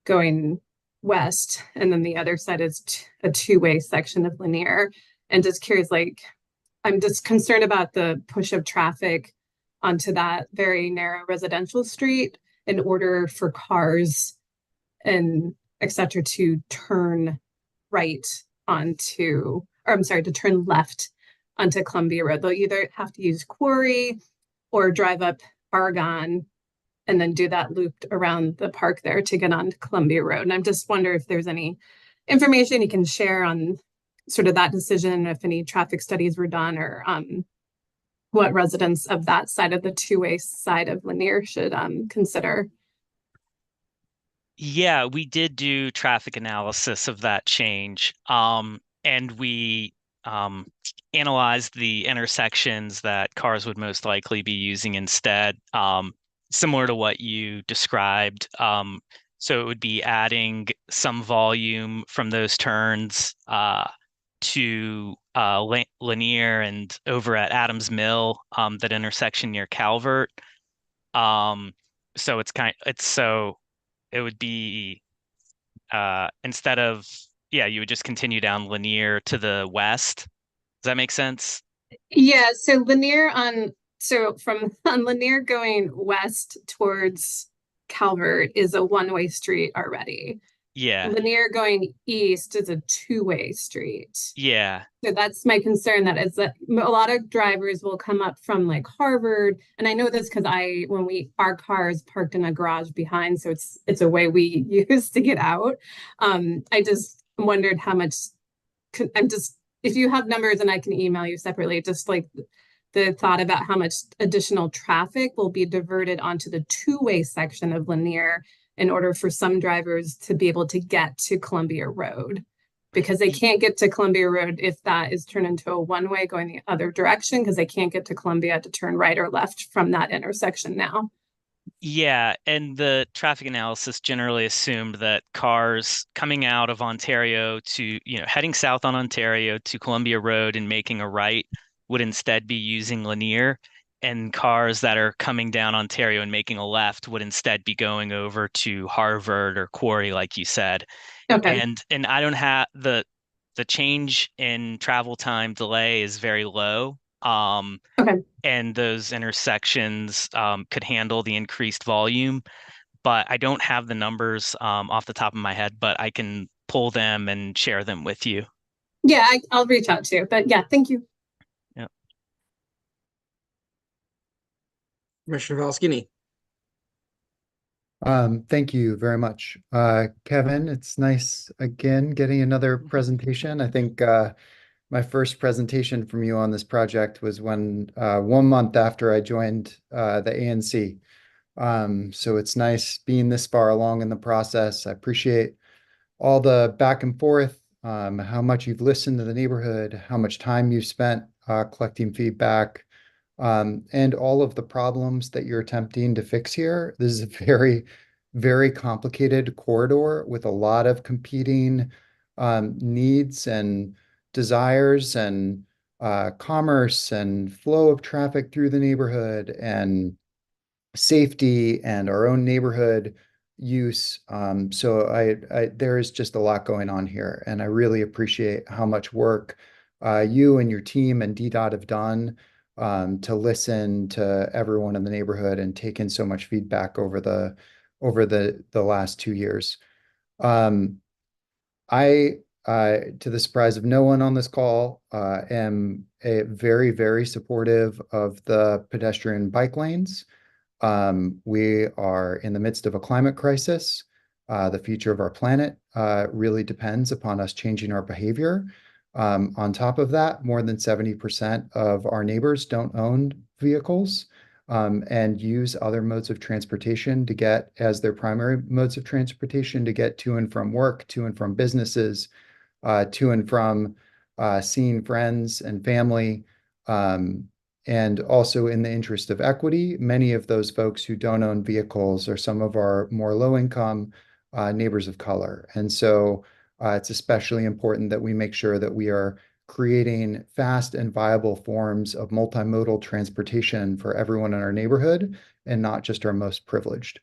going west, and then the other side is a two-way section of Lanier. And just curious, like, I'm just concerned about the push of traffic onto that very narrow residential street in order for cars and et cetera to turn right onto, or I'm sorry, to turn left onto Columbia Road. They'll either have to use Quarry or drive up Argonne and then do that loop around the park there to get onto Columbia Road. And I'm just wondering if there's any information you can share on sort of that decision, if any traffic studies were done, or what residents of that side of the two-way side of Lanier should consider. Yeah, we did do traffic analysis of that change. And we analyzed the intersections that cars would most likely be using instead, similar to what you described. So it would be adding some volume from those turns to Lanier and over at Adams Mill, that intersection near Calvert. So it would be instead of, yeah, you would just continue down Lanier to the west. Does that make sense? Yeah, so Lanier from on Lanier going west towards Calvert is a one-way street already. Yeah. Lanier going east is a two-way street. Yeah. So that's my concern, that is that a lot of drivers will come up from like Harvard. And I know this because our car is parked in a garage behind, so it's a way we use to get out. I just wondered how much, if you have numbers and I can email you separately, just like the thought about how much additional traffic will be diverted onto the two-way section of Lanier in order for some drivers to be able to get to Columbia Road, because they can't get to Columbia Road if that is turned into a one-way going the other direction, because they can't get to Columbia to turn right or left from that intersection now. Yeah, and the traffic analysis generally assumed that cars coming out of Ontario to, heading south on Ontario to Columbia Road and making a right would instead be using Lanier, and cars that are coming down Ontario and making a left would instead be going over to Harvard or Quarry, like you said. Okay. And I don't have the change in travel time delay is very low. Okay. And those intersections could handle the increased volume, but I don't have the numbers off the top of my head, but I can pull them and share them with you. Yeah, I'll reach out to you, but yeah, thank you. Yeah. Commissioner Valsky. Thank you very much. Kevin, it's nice again getting another presentation. I think my first presentation from you on this project was when 1 month after I joined the ANC. So it's nice being this far along in the process. I appreciate all the back and forth, how much you've listened to the neighborhood, how much time you've spent collecting feedback, and all of the problems that you're attempting to fix here. This is a very, very complicated corridor with a lot of competing needs and desires and commerce and flow of traffic through the neighborhood and safety and our own neighborhood use. So there is just a lot going on here, and I really appreciate how much work you and your team and DDOT have done to listen to everyone in the neighborhood and take in so much feedback over the last 2 years. I, to the surprise of no one on this call, am very, very supportive of the pedestrian bike lanes. We are in the midst of a climate crisis. The future of our planet really depends upon us changing our behavior. On top of that, more than 70% of our neighbors don't own vehicles and use other modes of transportation to get as their primary modes of transportation to get to and from work, to and from businesses, to and from seeing friends and family. And also in the interest of equity, many of those folks who don't own vehicles are some of our more low-income neighbors of color. And so it's especially important that we make sure that we are creating fast and viable forms of multimodal transportation for everyone in our neighborhood and not just our most privileged.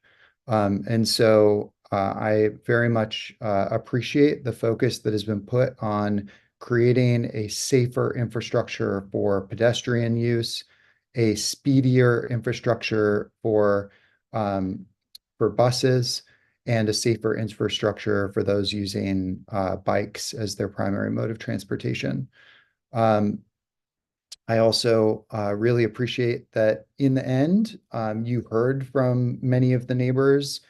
And so I very much appreciate the focus that has been put on creating a safer infrastructure for pedestrian use, a speedier infrastructure for buses, and a safer infrastructure for those using bikes as their primary mode of transportation. I also really appreciate that in the end, you heard from many of the neighbors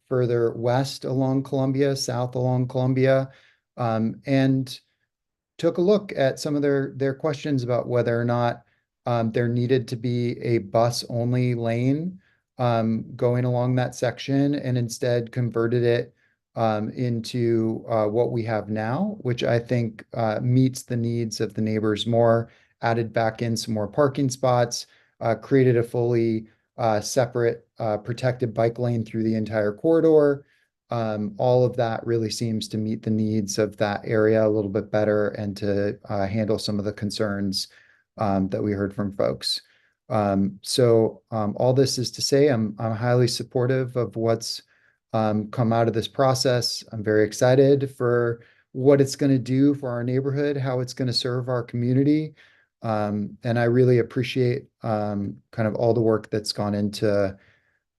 further west along Columbia, south along Columbia, and took a look at some of their questions about whether or not there needed to be a bus-only lane going along that section, and instead converted it into what we have now, which I think meets the needs of the neighbors more, added back in some more parking spots, created a fully separate protected bike lane through the entire corridor. All of that really seems to meet the needs of that area a little bit better and to handle some of the concerns that we heard from folks. So all this is to say, I'm highly supportive of what's come out of this process. I'm very excited for what it's going to do for our neighborhood, how it's going to serve our community. And I really appreciate kind of all the work that's gone into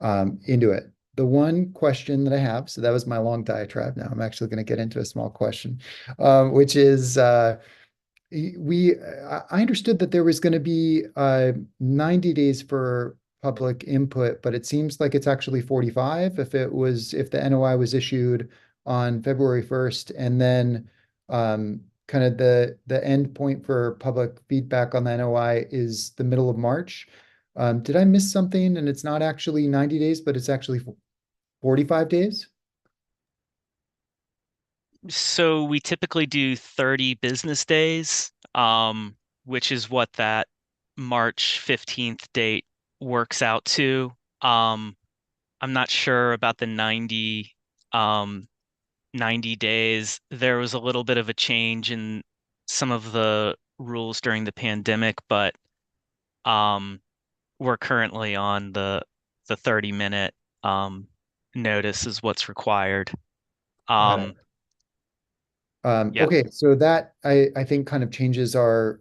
it. The one question that I have, so that was my long diatribe. Now I'm actually going to get into a small question, which is I understood that there was going to be 90 days for public input, but it seems like it's actually 45 if the NOI was issued on February 1st, and then kind of the end point for public feedback on the NOI is the middle of March. Did I miss something? And it's not actually 90 days, but it's actually 45 days? So we typically do 30 business days, which is what that March 15th date works out to. I'm not sure about the 90 days. There was a little bit of a change in some of the rules during the pandemic, but we're currently on the 30-minute notice is what's required. Got it. Yeah. Okay, so that I think kind of changes our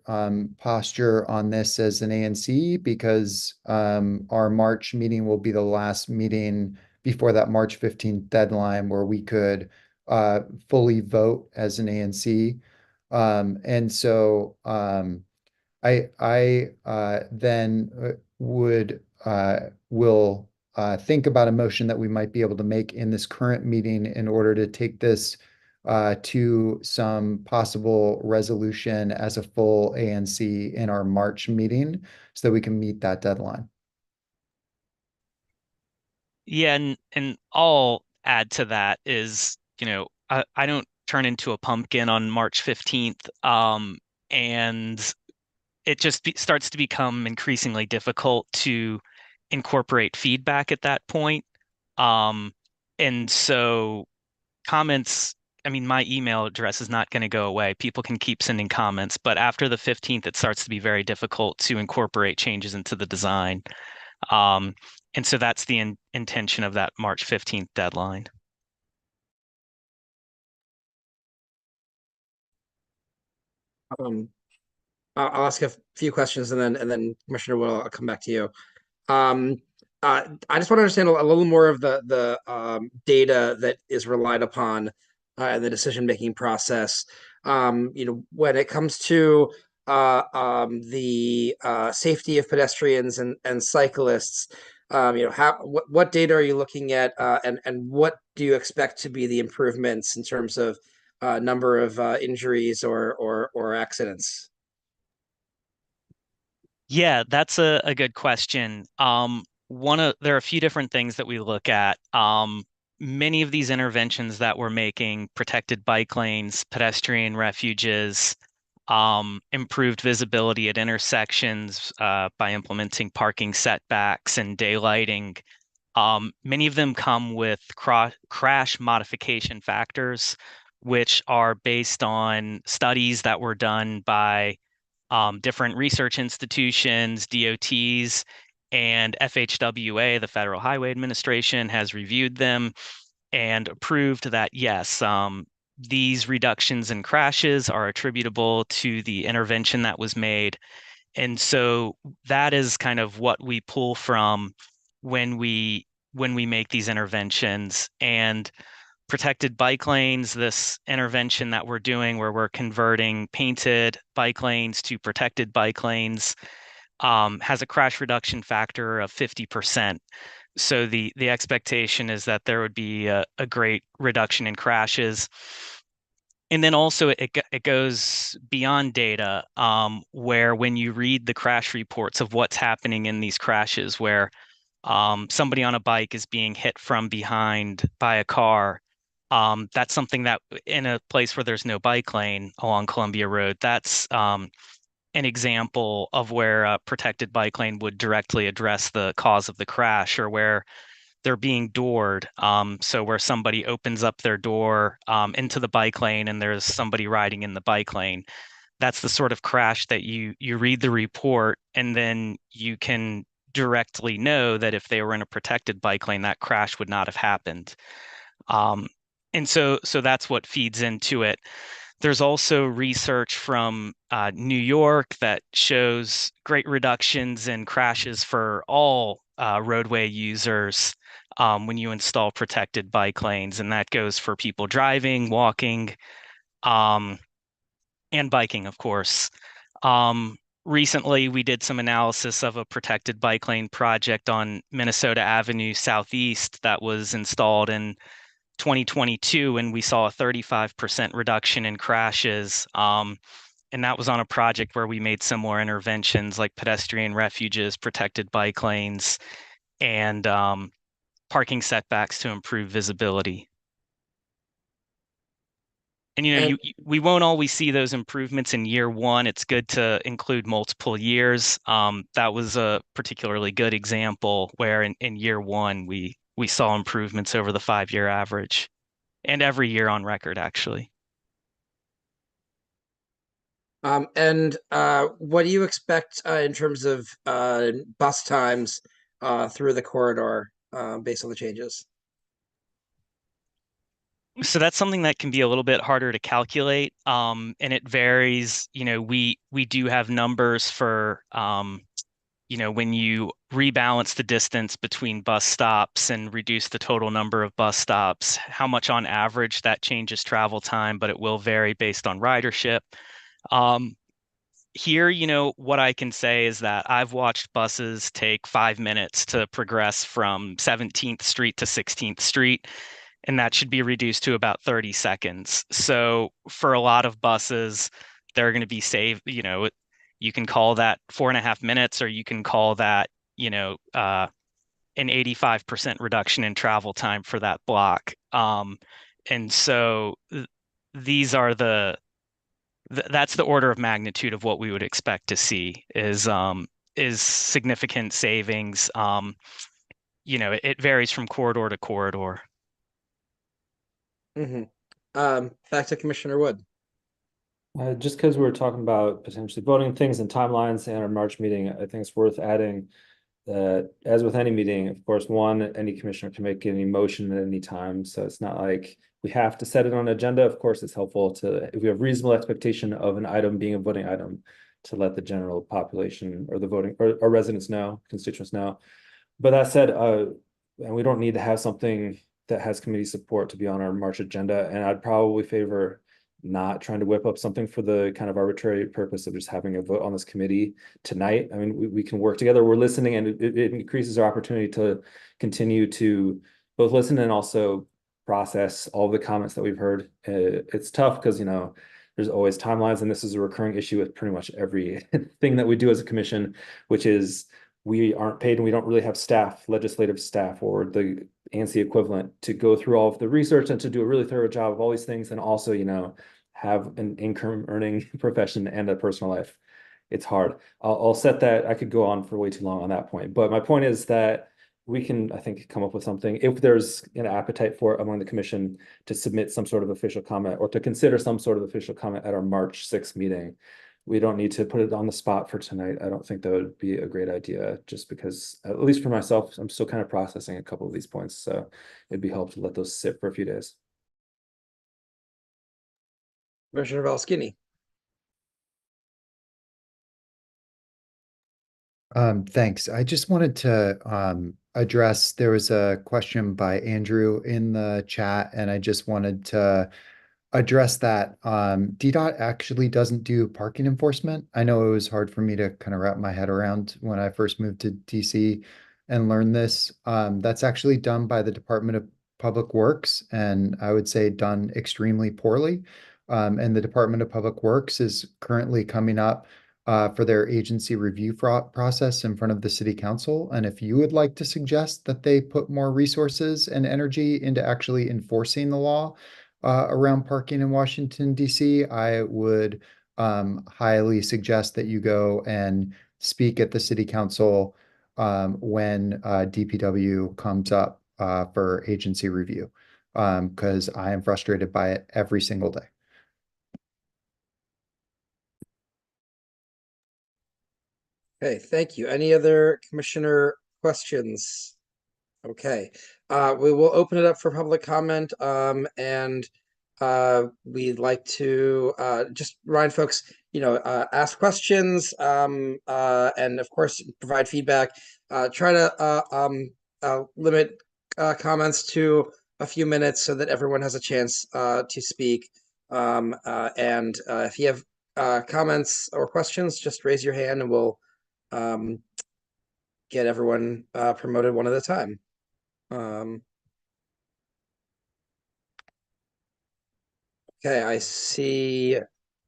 posture on this as an ANC, because our March meeting will be the last meeting before that March 15th deadline where we could fully vote as an ANC. And so I then will think about a motion that we might be able to make in this current meeting in order to take this to some possible resolution as a full ANC in our March meeting so that we can meet that deadline. Yeah, and I'll add to that is, I don't turn into a pumpkin on March 15th. And it just starts to become increasingly difficult to incorporate feedback at that point. And so comments, I mean, my email address is not going to go away. People can keep sending comments, but after the 15th, it starts to be very difficult to incorporate changes into the design. And so that's the intention of that March 15th deadline. I'll ask a few questions and then Commissioner Will, I'll come back to you. Um, I just want to understand a little more of the data that is relied upon in the decision-making process. When it comes to the safety of pedestrians and cyclists, what data are you looking at, and what do you expect to be the improvements in terms of number of injuries or accidents? Yeah, that's a good question. There are a few different things that we look at. Many of these interventions that we're making, protected bike lanes, pedestrian refuges, improved visibility at intersections by implementing parking setbacks and daylighting. Many of them come with crash modification factors, which are based on studies that were done by different research institutions, DOTs, and FHWA, the Federal Highway Administration, has reviewed them and approved that, yes, these reductions in crashes are attributable to the intervention that was made. And so that is kind of what we pull from when we make these interventions. And protected bike lanes, this intervention that we're doing where we're converting painted bike lanes to protected bike lanes, has a crash reduction factor of 50%. So the expectation is that there would be a great reduction in crashes. And then also it goes beyond data, where when you read the crash reports of what's happening in these crashes, where somebody on a bike is being hit from behind by a car. That's something that in a place where there's no bike lane along Columbia Road, that's an example of where a protected bike lane would directly address the cause of the crash, or where they're being doored. So where somebody opens up their door into the bike lane and there's somebody riding in the bike lane. That's the sort of crash that you read the report and then you can directly know that if they were in a protected bike lane, that crash would not have happened. And so that's what feeds into it. There's also research from New York that shows great reductions in crashes for all roadway users when you install protected bike lanes, and that goes for people driving, walking, and biking, of course. Recently, we did some analysis of a protected bike lane project on Minnesota Avenue Southeast that was installed in 2022, and we saw a 35% reduction in crashes. And that was on a project where we made similar interventions like pedestrian refuges, protected bike lanes, and parking setbacks to improve visibility. And we won't always see those improvements in year one. It's good to include multiple years. That was a particularly good example where in year one we saw improvements over the 5-year average, and every year on record, actually. And what do you expect in terms of bus times through the corridor based on the changes? So that's something that can be a little bit harder to calculate, and it varies. We do have numbers for when you rebalance the distance between bus stops and reduce the total number of bus stops, how much on average that changes travel time, but it will vary based on ridership. Here, what I can say is that I've watched buses take 5 minutes to progress from 17th Street to 16th Street. and that should be reduced to about 30 seconds. So for a lot of buses, they're going to be saved, you can call that 4.5 minutes, or you can call that, an 85% reduction in travel time for that block. And so these are that's the order of magnitude of what we would expect to see is significant savings. It varies from corridor to corridor. Back to Commissioner Wood. Just because we're talking about potentially voting things and timelines in our March meeting, I think it's worth adding that, as with any meeting, of course, any commissioner can make any motion at any time. So it's not like we have to set it on an agenda. Of course, it's helpful if we have reasonable expectation of an item being a voting item, to let the general population or the voting or residents know, constituents know. But that said, and we don't need to have something that has committee support to be on our March agenda. And I'd probably favor not trying to whip up something for the kind of arbitrary purpose of just having a vote on this committee tonight. I mean, we can work together. We're listening, and it increases our opportunity to continue to both listen and also process all the comments that we've heard. It's tough because, there's always timelines, and this is a recurring issue with pretty much everything that we do as a commission, which is we aren't paid and we don't really have legislative staff, or the ANC equivalent, to go through all of the research and to do a really thorough job of all these things, and also, have an income earning profession and a personal life. It's hard. I'll set that. I could go on for way too long on that point, but my point is that we can, I think, come up with something if there's an appetite for it among the commission to submit some sort of official comment, or to consider some sort of official comment at our March 6th meeting. We don't need to put it on the spot for tonight. I don't think that would be a great idea, just because, at least for myself, I'm still kind of processing a couple of these points. So it'd be helpful to let those sit for a few days. Commissioner Valskinny. Thanks. I just wanted to address, there was a question by Andrew in the chat, and I just wanted to address that. DDOT actually doesn't do parking enforcement. I know it was hard for me to kind of wrap my head around when I first moved to DC and learned this. That's actually done by the Department of Public Works, and I would say done extremely poorly. And the Department of Public Works is currently coming up for their agency review process in front of the city council. And if you would like to suggest that they put more resources and energy into actually enforcing the law around parking in Washington, DC, I would highly suggest that you go and speak at the city council when DPW comes up for agency review, because I am frustrated by it every single day. Okay, thank you. Any other commissioner questions? Okay, we will open it up for public comment, and we'd like to just remind folks, ask questions, and of course provide feedback. Try to limit comments to a few minutes so that everyone has a chance to speak. And if you have comments or questions, just raise your hand and we'll get everyone promoted one at a time. Okay, I see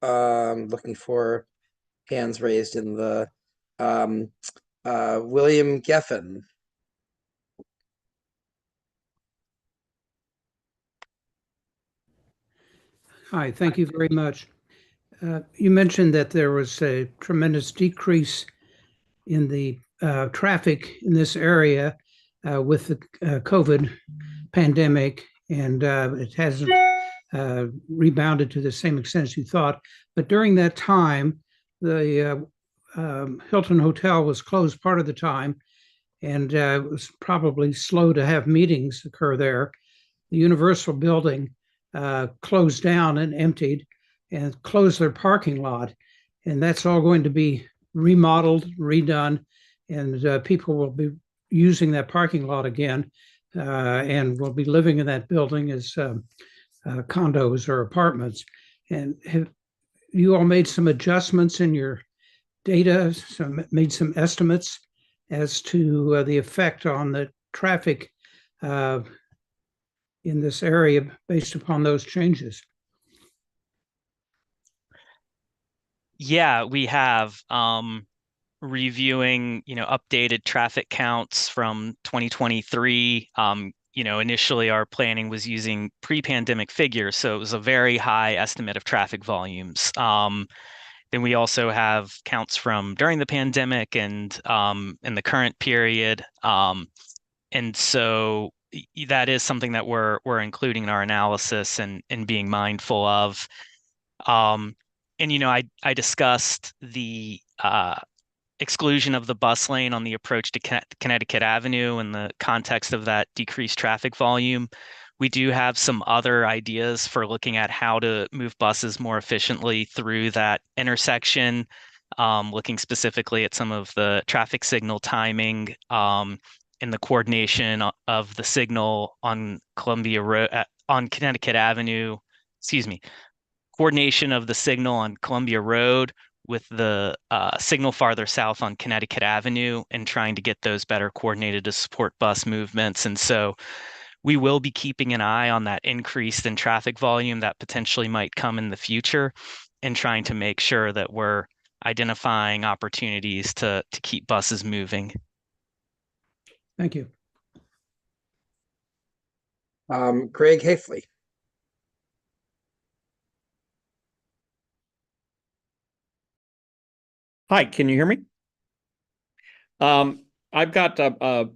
looking for hands raised in the William Geffen. Hi, thank you very much. You mentioned that there was a tremendous decrease in the traffic in this area with the COVID pandemic, and it hasn't rebounded to the same extent as you thought. But during that time, the Hilton Hotel was closed part of the time, and it was probably slow to have meetings occur there. The Universal building closed down and emptied and closed their parking lot. And that's all going to be remodeled, redone, and people will be using that parking lot again and will be living in that building as condos or apartments. And have you all made some adjustments in your data, made some estimates as to the effect on the traffic in this area based upon those changes? Yeah, we have reviewing, updated traffic counts from 2023. Initially our planning was using pre-pandemic figures, so it was a very high estimate of traffic volumes. Then we also have counts from during the pandemic and in the current period. And so that is something that we're including in our analysis and being mindful of. I discussed the exclusion of the bus lane on the approach to Connecticut Avenue in the context of that decreased traffic volume. We do have some other ideas for looking at how to move buses more efficiently through that intersection, looking specifically at some of the traffic signal timing and the coordination of the signal on Columbia Road, on Connecticut Avenue, coordination of the signal on Columbia Road with the signal farther south on Connecticut Avenue and trying to get those better coordinated to support bus movements. And so we will be keeping an eye on that increase in traffic volume that potentially might come in the future and trying to make sure that we're identifying opportunities to keep buses moving. Thank you. Greg Hafley. Hi, can you hear me? I've got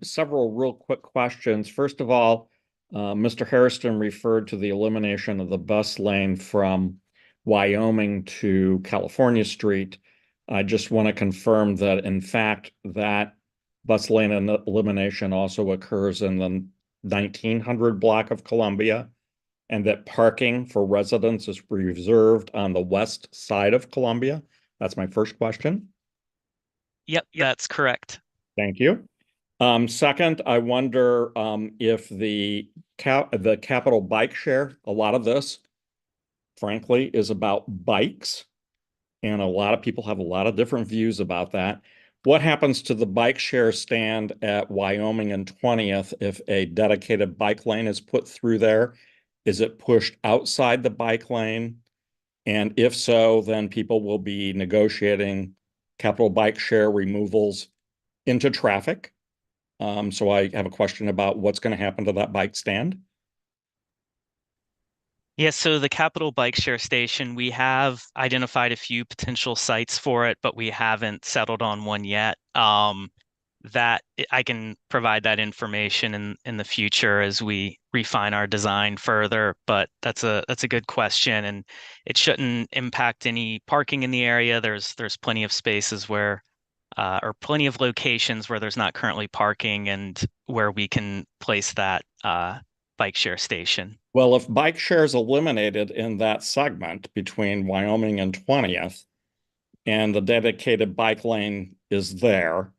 several real quick questions. First of all, Mr. Hairston referred to the elimination of the bus lane from Wyoming to California Street. I just want to confirm that, in fact, that bus lane elimination also occurs in the 1900 block of Columbia, and that parking for residents is reserved on the west side of Columbia. That's my first question. Yep, that's correct. Thank you. Second, I wonder if the Capital Bike Share, a lot of this, frankly, is about bikes, and a lot of people have a lot of different views about that. What happens to the bike share stand at Wyoming and 20th if a dedicated bike lane is put through there? Is it pushed outside the bike lane? And if so, then people will be negotiating capital bike share removals into traffic. So I have a question about what's going to happen to that bike stand. Yeah, so the Capital Bike Share Station, we have identified a few potential sites for it, but we haven't settled on one yet. That I can provide that information in the future as we refine our design further. But that's a good question, and it shouldn't impact any parking in the area. There's plenty of spaces where or plenty of locations where there's not currently parking and where we can place that bike share station. Well, if bike share is eliminated in that segment between Wyoming and 20th, and the dedicated bike lane is there,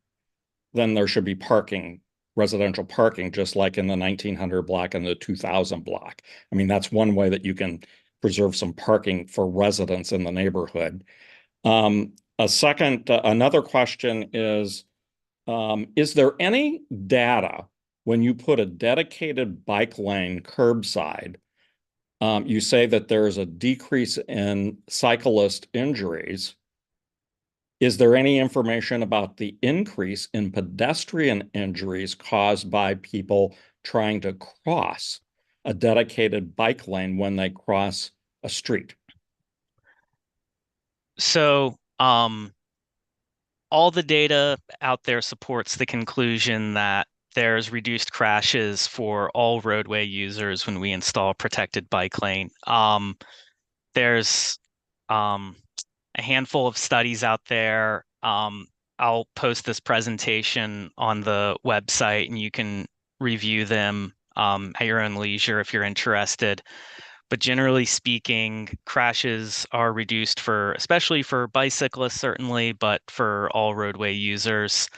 then there should be parking, residential parking, just like in the 1900 block and the 2000 block. I mean, that's one way that you can preserve some parking for residents in the neighborhood. Another question is there any data when you put a dedicated bike lane curbside? You say that there's a decrease in cyclist injuries. Is there any information about the increase in pedestrian injuries caused by people trying to cross a dedicated bike lane when they cross a street? So, all the data out there supports the conclusion that there's reduced crashes for all roadway users when we install protected bike lane. There's a handful of studies out there. I'll post this presentation on the website and you can review them at your own leisure if you're interested. But generally speaking, crashes are reduced especially for bicyclists, certainly, but for all roadway users.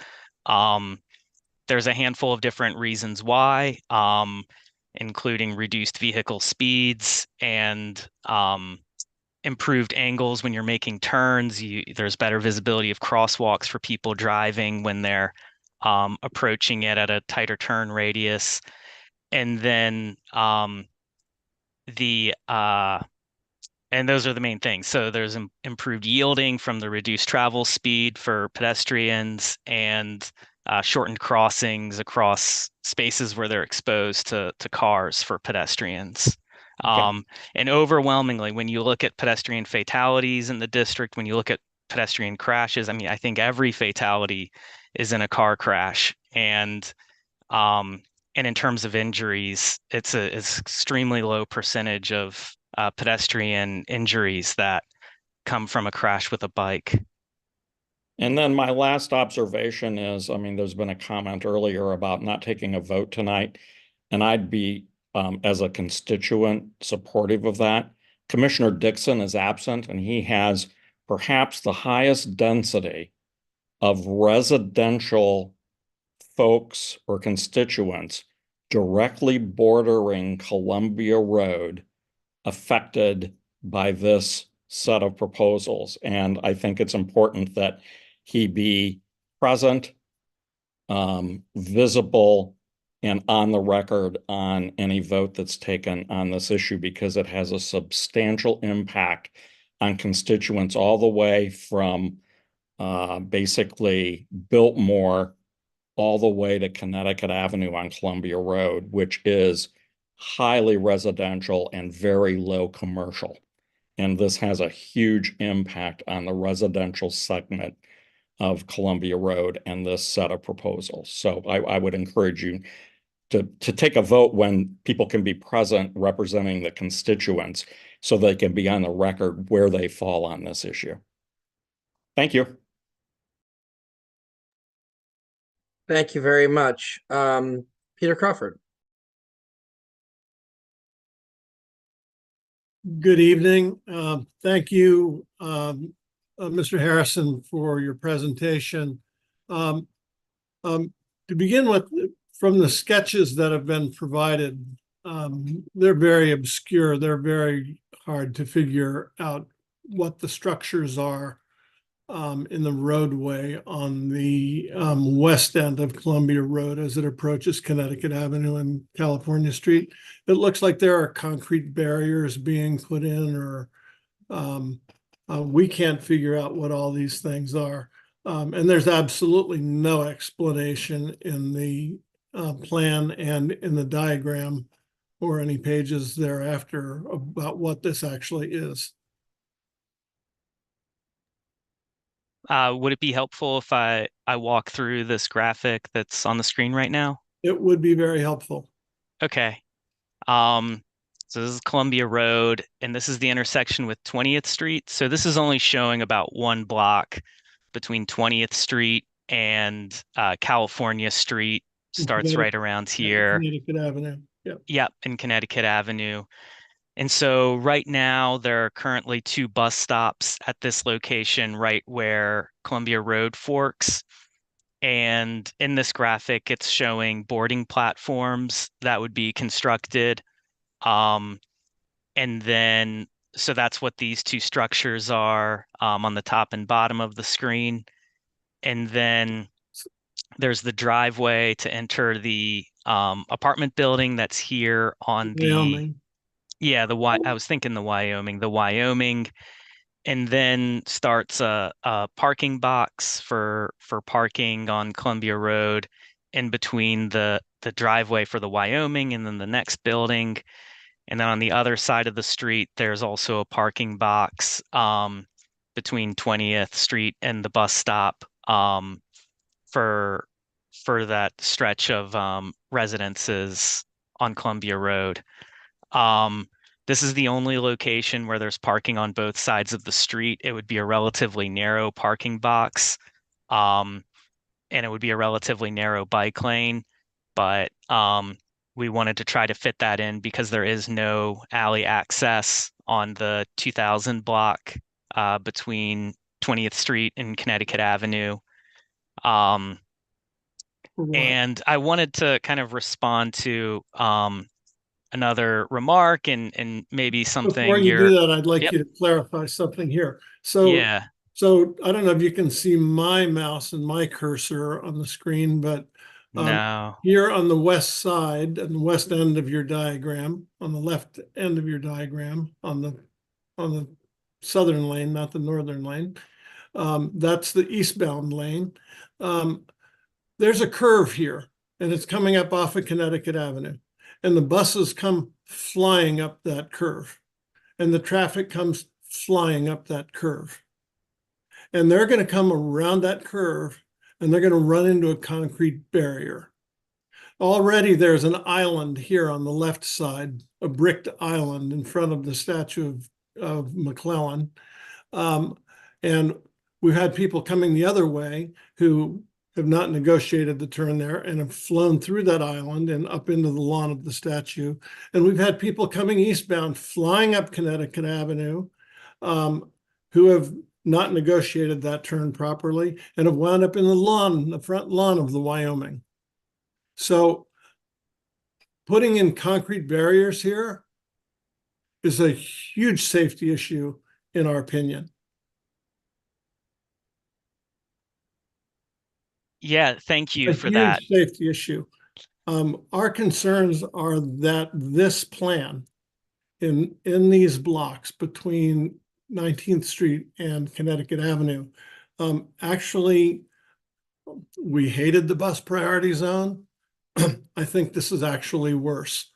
There's a handful of different reasons why, including reduced vehicle speeds and improved angles when you're making turns. There's better visibility of crosswalks for people driving when they're approaching it at a tighter turn radius. and then the and those are the main things. So there's improved yielding from the reduced travel speed for pedestrians, and shortened crossings across spaces where they're exposed to cars for pedestrians. Okay. And overwhelmingly, when you look at pedestrian fatalities in the district, when you look at pedestrian crashes, I mean, I think every fatality is in a car crash. And in terms of injuries, it's extremely low percentage of pedestrian injuries that come from a crash with a bike. And then my last observation is, I mean, there's been a comment earlier about not taking a vote tonight, and I'd be, as a constituent, supportive of that. Commissioner Dixon is absent, and he has perhaps the highest density of residential folks or constituents directly bordering Columbia Road affected by this set of proposals. And I think it's important that he be present, visible, and on the record on any vote that's taken on this issue, because it has a substantial impact on constituents all the way from basically Biltmore all the way to Connecticut Avenue on Columbia Road, which is highly residential and very low commercial. And this has a huge impact on the residential segment of Columbia Road and this set of proposals. So I would encourage you to take a vote when people can be present representing the constituents, so they can be on the record where they fall on this issue. Thank you. Thank you very much. Peter Crawford. Good evening. Thank you, Mr. Harrison, for your presentation. To begin with, from the sketches that have been provided, they're very obscure. They're very hard to figure out what the structures are in the roadway on the west end of Columbia Road as it approaches Connecticut Avenue and California Street. It looks like there are concrete barriers being put in, or we can't figure out what all these things are. And there's absolutely no explanation in the plan and in the diagram or any pages thereafter about what this actually is. Would it be helpful if I walk through this graphic that's on the screen right now? It would be very helpful. Okay. So this is Columbia Road, and this is the intersection with 20th Street. So this is only showing about one block between 20th Street and California Street. Starts right around here. Connecticut Avenue. Yep. Yep, in Connecticut Avenue. And so right now there are currently 2 bus stops at this location right where Columbia Road forks. And in this graphic, it's showing boarding platforms that would be constructed. And then, so that's what these 2 structures are on the top and bottom of the screen. And then there's the driveway to enter the apartment building that's here on Wyoming. Yeah, I was thinking the Wyoming, and then starts a parking box for parking on Columbia Road in between the driveway for the Wyoming and then the next building. And then on the other side of the street, there's also a parking box between 20th Street and the bus stop for that stretch of residences on Columbia Road. This is the only location where there's parking on both sides of the street. It would be a relatively narrow parking box, and it would be a relatively narrow bike lane. But we wanted to try to fit that in because there is no alley access on the 2000 block between 20th Street and Connecticut Avenue. And I wanted to kind of respond to another remark and maybe something. Before you do that, I'd like you to clarify something here. So yeah. So I don't know if you can see my mouse and my cursor on the screen, but No. Here on the west side, and the west end of your diagram, on the left end of your diagram, on the southern lane, not the northern lane, that's the eastbound lane. There's a curve here, and it's coming up off of Connecticut Avenue, and the buses come flying up that curve, and the traffic comes flying up that curve. And they're going to come around that curve, and they're going to run into a concrete barrier. Already there's an island here on the left side, a bricked island in front of the statue of McClellan. And we've had people coming the other way who have not negotiated the turn there and have flown through that island and up into the lawn of the statue. And we've had people coming eastbound, flying up Connecticut Avenue, who have not negotiated that turn properly and have wound up in the front lawn of the Wyoming. So putting in concrete barriers here is a huge safety issue, in our opinion. Yeah, thank you for A that. huge safety issue. Our concerns are that this plan in these blocks between 19th Street and Connecticut Avenue, actually, we hated the bus priority zone. I think this is actually worse.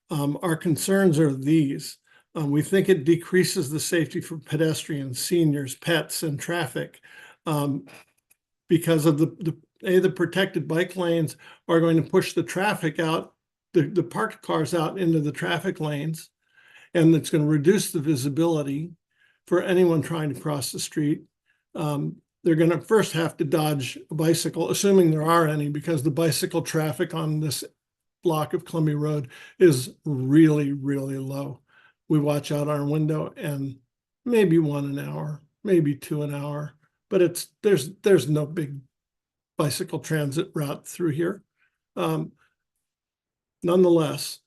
Our concerns are these. We think it decreases the safety for pedestrians, seniors, pets, and traffic because of the protected bike lanes are going to push the traffic out, the parked cars out into the traffic lanes, and it's going to reduce the visibility for anyone trying to cross the street. They're going to first have to dodge a bicycle, assuming there are any, because the bicycle traffic on this block of Columbia Road is really, really low. We watch out our window and maybe one an hour, maybe two an hour, but there's no big bicycle transit route through here. Nonetheless,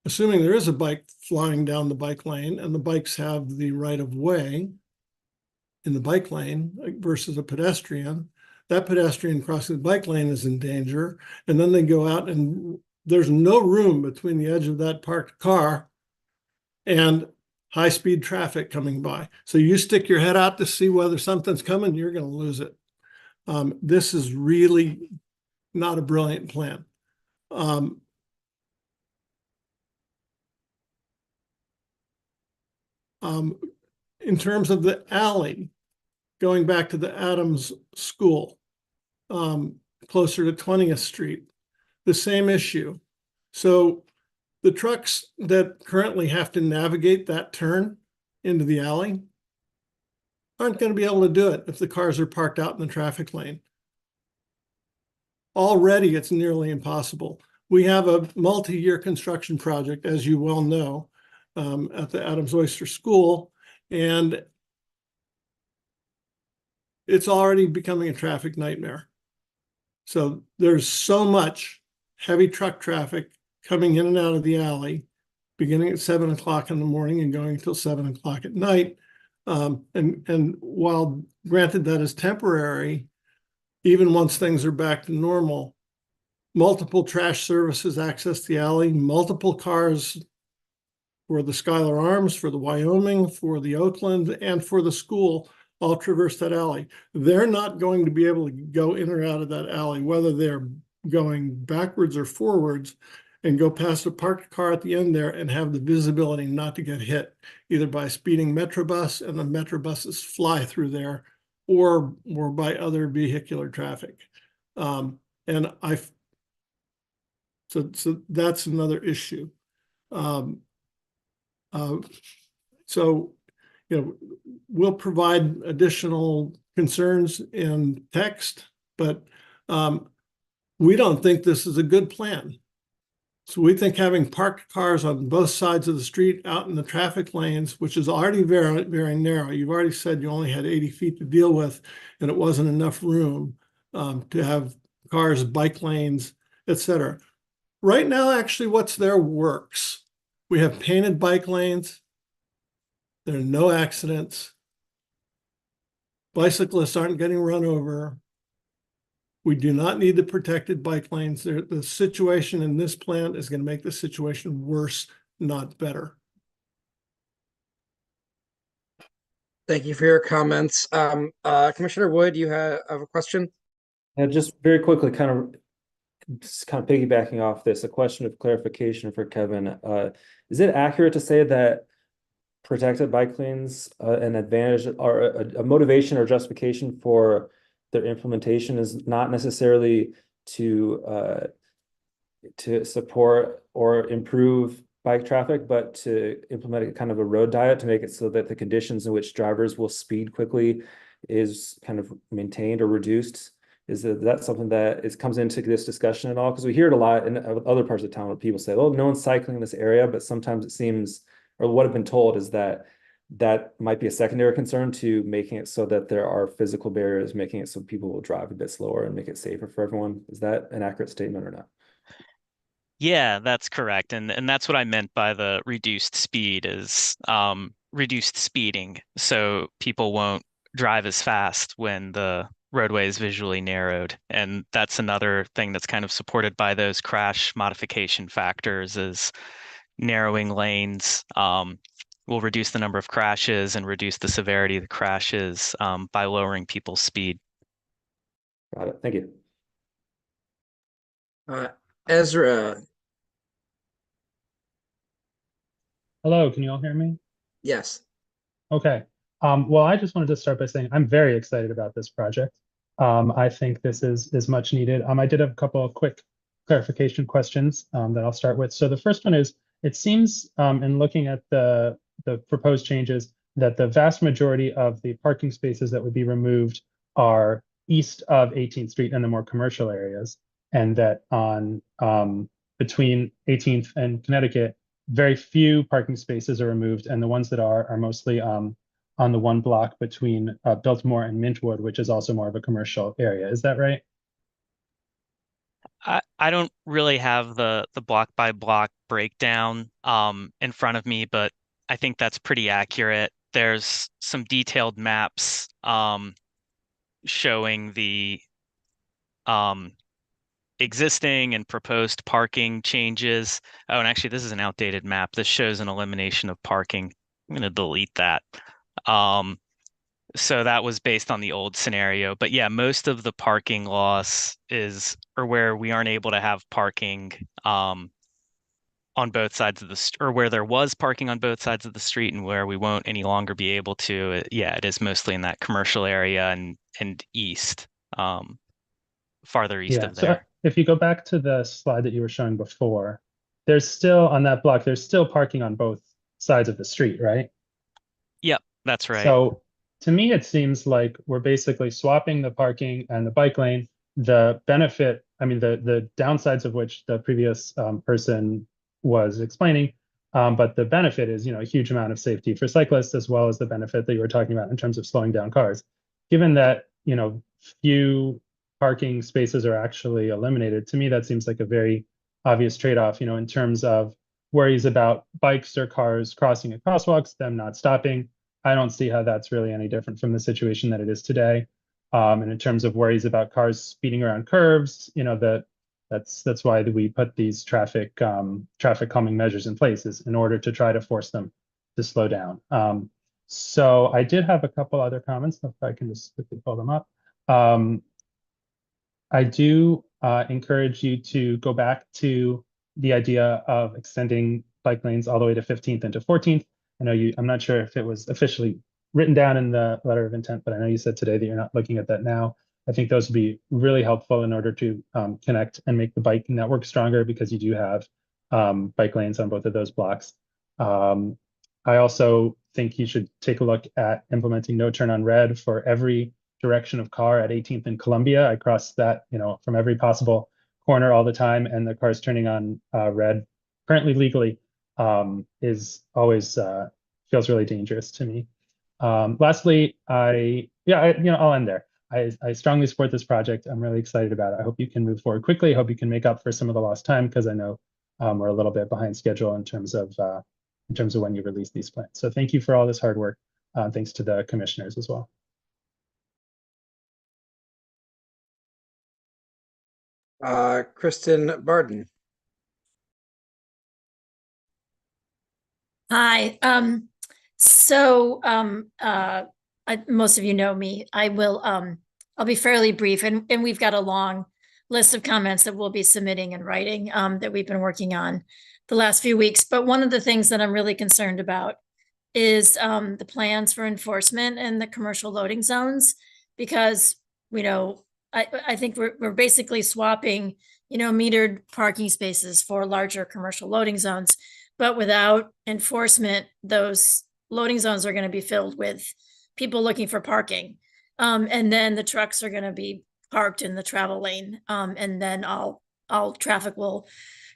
assuming there is a bike flying down the bike lane and the bikes have the right of way in the bike lane versus a pedestrian, that pedestrian crossing the bike lane is in danger. And then they go out and there's no room between the edge of that parked car and high-speed traffic coming by. So you stick your head out to see whether something's coming, you're going to lose it. This is really not a brilliant plan. In terms of the alley, going back to the Adams School, closer to 20th Street, the same issue. So the trucks that currently have to navigate that turn into the alley aren't going to be able to do it if the cars are parked out in the traffic lane. Already, it's nearly impossible. We have a multi-year construction project, as you well know, at the Adams Oyster School, and it's already becoming a traffic nightmare. So there's so much heavy truck traffic coming in and out of the alley, beginning at 7 o'clock in the morning and going until 7 o'clock at night. And while granted that is temporary, even once things are back to normal, multiple trash services access the alley, multiple cars for the Schuyler Arms, for the Wyoming, for the Oakland, and for the school all traverse that alley. They're not going to be able to go in or out of that alley, whether they're going backwards or forwards, and go past a parked car at the end there and have the visibility not to get hit, either by a speeding Metrobus and the Metrobuses fly through there, or by other vehicular traffic. So that's another issue. So, we'll provide additional concerns in text, but we don't think this is a good plan. So we think having parked cars on both sides of the street out in the traffic lanes, which is already very, very narrow. You've already said you only had 80 feet to deal with, and it wasn't enough room to have cars, bike lanes, etc. Right now, actually, what's there works. We have painted bike lanes. There are no accidents. Bicyclists aren't getting run over. We do not need the protected bike lanes. The situation in this plan is going to make the situation worse, not better. Thank you for your comments. Commissioner Wood, you have a question? And just very quickly, just kind of piggybacking off this, a question of clarification for Kevin. Is it accurate to say that protected bike lanes, an advantage or a motivation or justification for their implementation is not necessarily to support or improve bike traffic, but to implement a kind of a road diet to make it so that the conditions in which drivers will speed quickly is kind of maintained or reduced? Is that something that comes into this discussion at all? Because we hear it a lot in other parts of town where people say, "Oh, no one's cycling in this area," but sometimes it seems, or what I've been told is that that might be a secondary concern to making it so that there are physical barriers, making it so people will drive a bit slower and make it safer for everyone. Is that an accurate statement or not? Yeah, that's correct. And that's what I meant by the reduced speed is reduced speeding. So people won't drive as fast when the roadway is visually narrowed. And that's another thing that's kind of supported by those crash modification factors is narrowing lanes will reduce the number of crashes and reduce the severity of the crashes by lowering people's speed. Got it. Thank you. Ezra, Hello, can you all hear me? yes. Okay. Well, I just wanted to start by saying I'm very excited about this project. I think this is much needed. I did have a couple of quick clarification questions that I'll start with. So the first one is, it seems in looking at the proposed changes that the vast majority of the parking spaces that would be removed are east of 18th Street and the more commercial areas, and that on between 18th and Connecticut, very few parking spaces are removed, and the ones that are mostly on the one block between Biltmore and Mintwood, which is also more of a commercial area. Is that right? I don't really have the block by block breakdown in front of me, but I think that's pretty accurate. There's some detailed maps showing the existing and proposed parking changes. Oh, and actually, this is an outdated map. This shows an elimination of parking. I'm going to delete that. So that was based on the old scenario. But yeah, most of the parking loss is, or where we aren't able to have parking on both sides of the or where there was parking on both sides of the street and where we won't any longer be able to. Yeah, it is mostly in that commercial area and east, farther east Yeah. of So there. if you go back to the slide that you were showing before, there's still on that block, there's still parking on both sides of the street, right? Yep, that's right. So to me, it seems like we're basically swapping the parking and the bike lane. The benefit, I mean, the downsides of which the previous person was explaining, but the benefit is, a huge amount of safety for cyclists, as well as the benefit that you were talking about in terms of slowing down cars. Given that, few parking spaces are actually eliminated, to me, that seems like a very obvious trade-off, in terms of worries about bikes or cars crossing at crosswalks, them not stopping. I don't see how that's really any different from the situation that it is today. And in terms of worries about cars speeding around curves, that's why we put these traffic calming measures in place, is in order to try to force them to slow down. So I did have a couple other comments, if I can just quickly pull them up. I do encourage you to go back to the idea of extending bike lanes all the way to 15th and to 14th. I'm not sure if it was officially written down in the letter of intent, but I know you said today that you're not looking at that now. I think those would be really helpful in order to connect and make the bike network stronger, because you do have bike lanes on both of those blocks. I also think you should take a look at implementing no turn on red for every direction of car at 18th and Columbia. I cross that, from every possible corner all the time, and the cars turning on red currently legally is always feels really dangerous to me. Lastly, I'll end there. I strongly support this project. I'm really excited about it. I hope you can move forward quickly. I hope you can make up for some of the lost time, because I know we're a little bit behind schedule in terms of when you release these plans. So thank you for all this hard work. Thanks to the commissioners as well. Kristen Barden. Hi. Most of you know me. I'll be fairly brief, and we've got a long list of comments that we'll be submitting in writing that we've been working on the last few weeks. But one of the things that I'm really concerned about is the plans for enforcement in the commercial loading zones, because I think we're basically swapping metered parking spaces for larger commercial loading zones. But without enforcement, those loading zones are going to be filled with people looking for parking. And then the trucks are going to be parked in the travel lane. And then all traffic will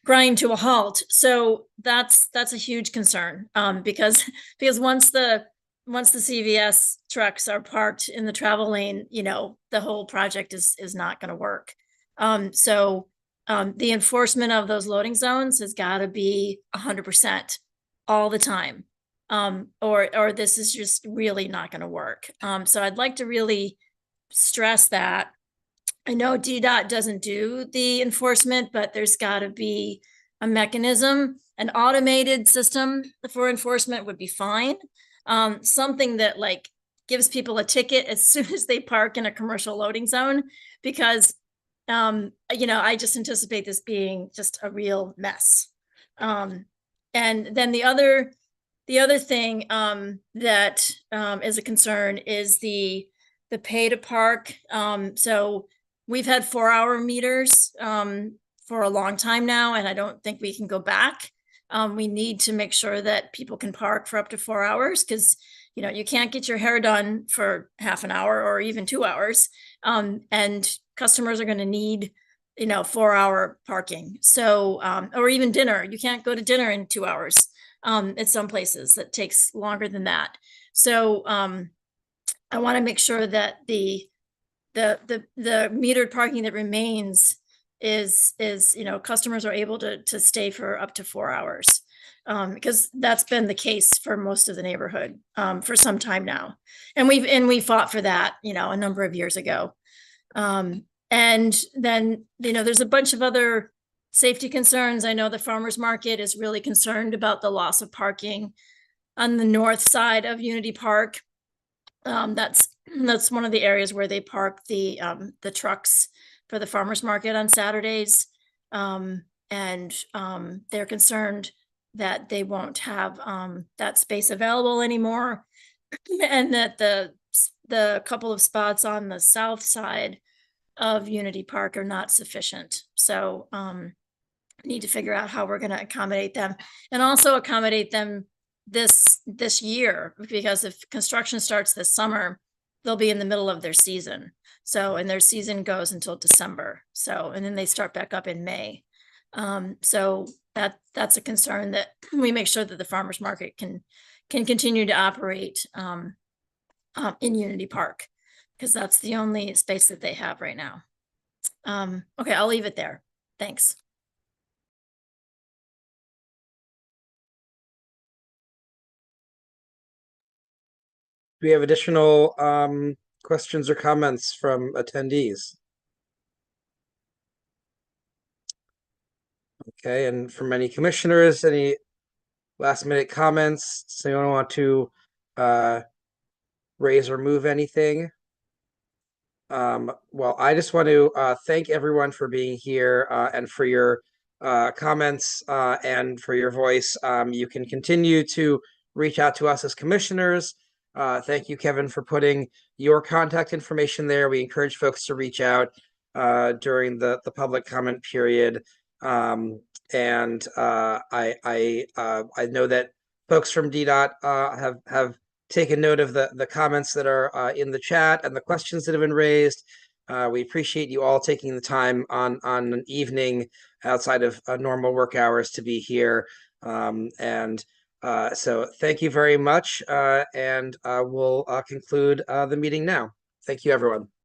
grind to a halt. So that's a huge concern. Because once the CVS trucks are parked in the travel lane, the whole project is not going to work. The enforcement of those loading zones has got to be 100% all the time, or this is just really not going to work. So I'd like to really stress that. I know DDOT doesn't do the enforcement, but there's got to be a mechanism. An automated system for enforcement would be fine. Something that gives people a ticket as soon as they park in a commercial loading zone, because I just anticipate this being just a real mess. And then the other thing that is a concern is the pay to park. So we've had 4-hour meters for a long time now, and I don't think we can go back. We need to make sure that people can park for up to 4 hours, because you can't get your hair done for half an hour or even 2 hours. And customers are going to need 4-hour parking. So or even dinner. You can't go to dinner in 2 hours. At some places that takes longer than that. So I want to make sure that the metered parking that remains is customers are able to stay for up to 4 hours, because that's been the case for most of the neighborhood for some time now, and we fought for that a number of years ago. And then there's a bunch of other safety concerns. I know the farmers market is really concerned about the loss of parking on the north side of Unity Park. That's one of the areas where they park the trucks for the farmers market on Saturdays. And they're concerned that they won't have that space available anymore, and that the couple of spots on the south side of Unity Park are not sufficient. So need to figure out how we're going to accommodate them, and also accommodate them this year, because if construction starts this summer, they'll be in the middle of their season. So, and their season goes until December. So, and then they start back up in May. So that's a concern, that we make sure that the farmers market can continue to operate in Unity Park, because that's the only space that they have right now. Okay, I'll leave it there. Thanks. Do we have additional questions or comments from attendees? Okay, and from any commissioners, any last minute comments? Does anyone want to raise or move anything? Well, I just want to thank everyone for being here and for your comments and for your voice. You can continue to reach out to us as commissioners. Thank you, Kevin, for putting your contact information there. We encourage folks to reach out during the public comment period. I know that folks from DDOT have taken note of the comments that are in the chat and the questions that have been raised. We appreciate you all taking the time on an evening outside of normal work hours to be here. So thank you very much, and we'll conclude the meeting now. Thank you, everyone.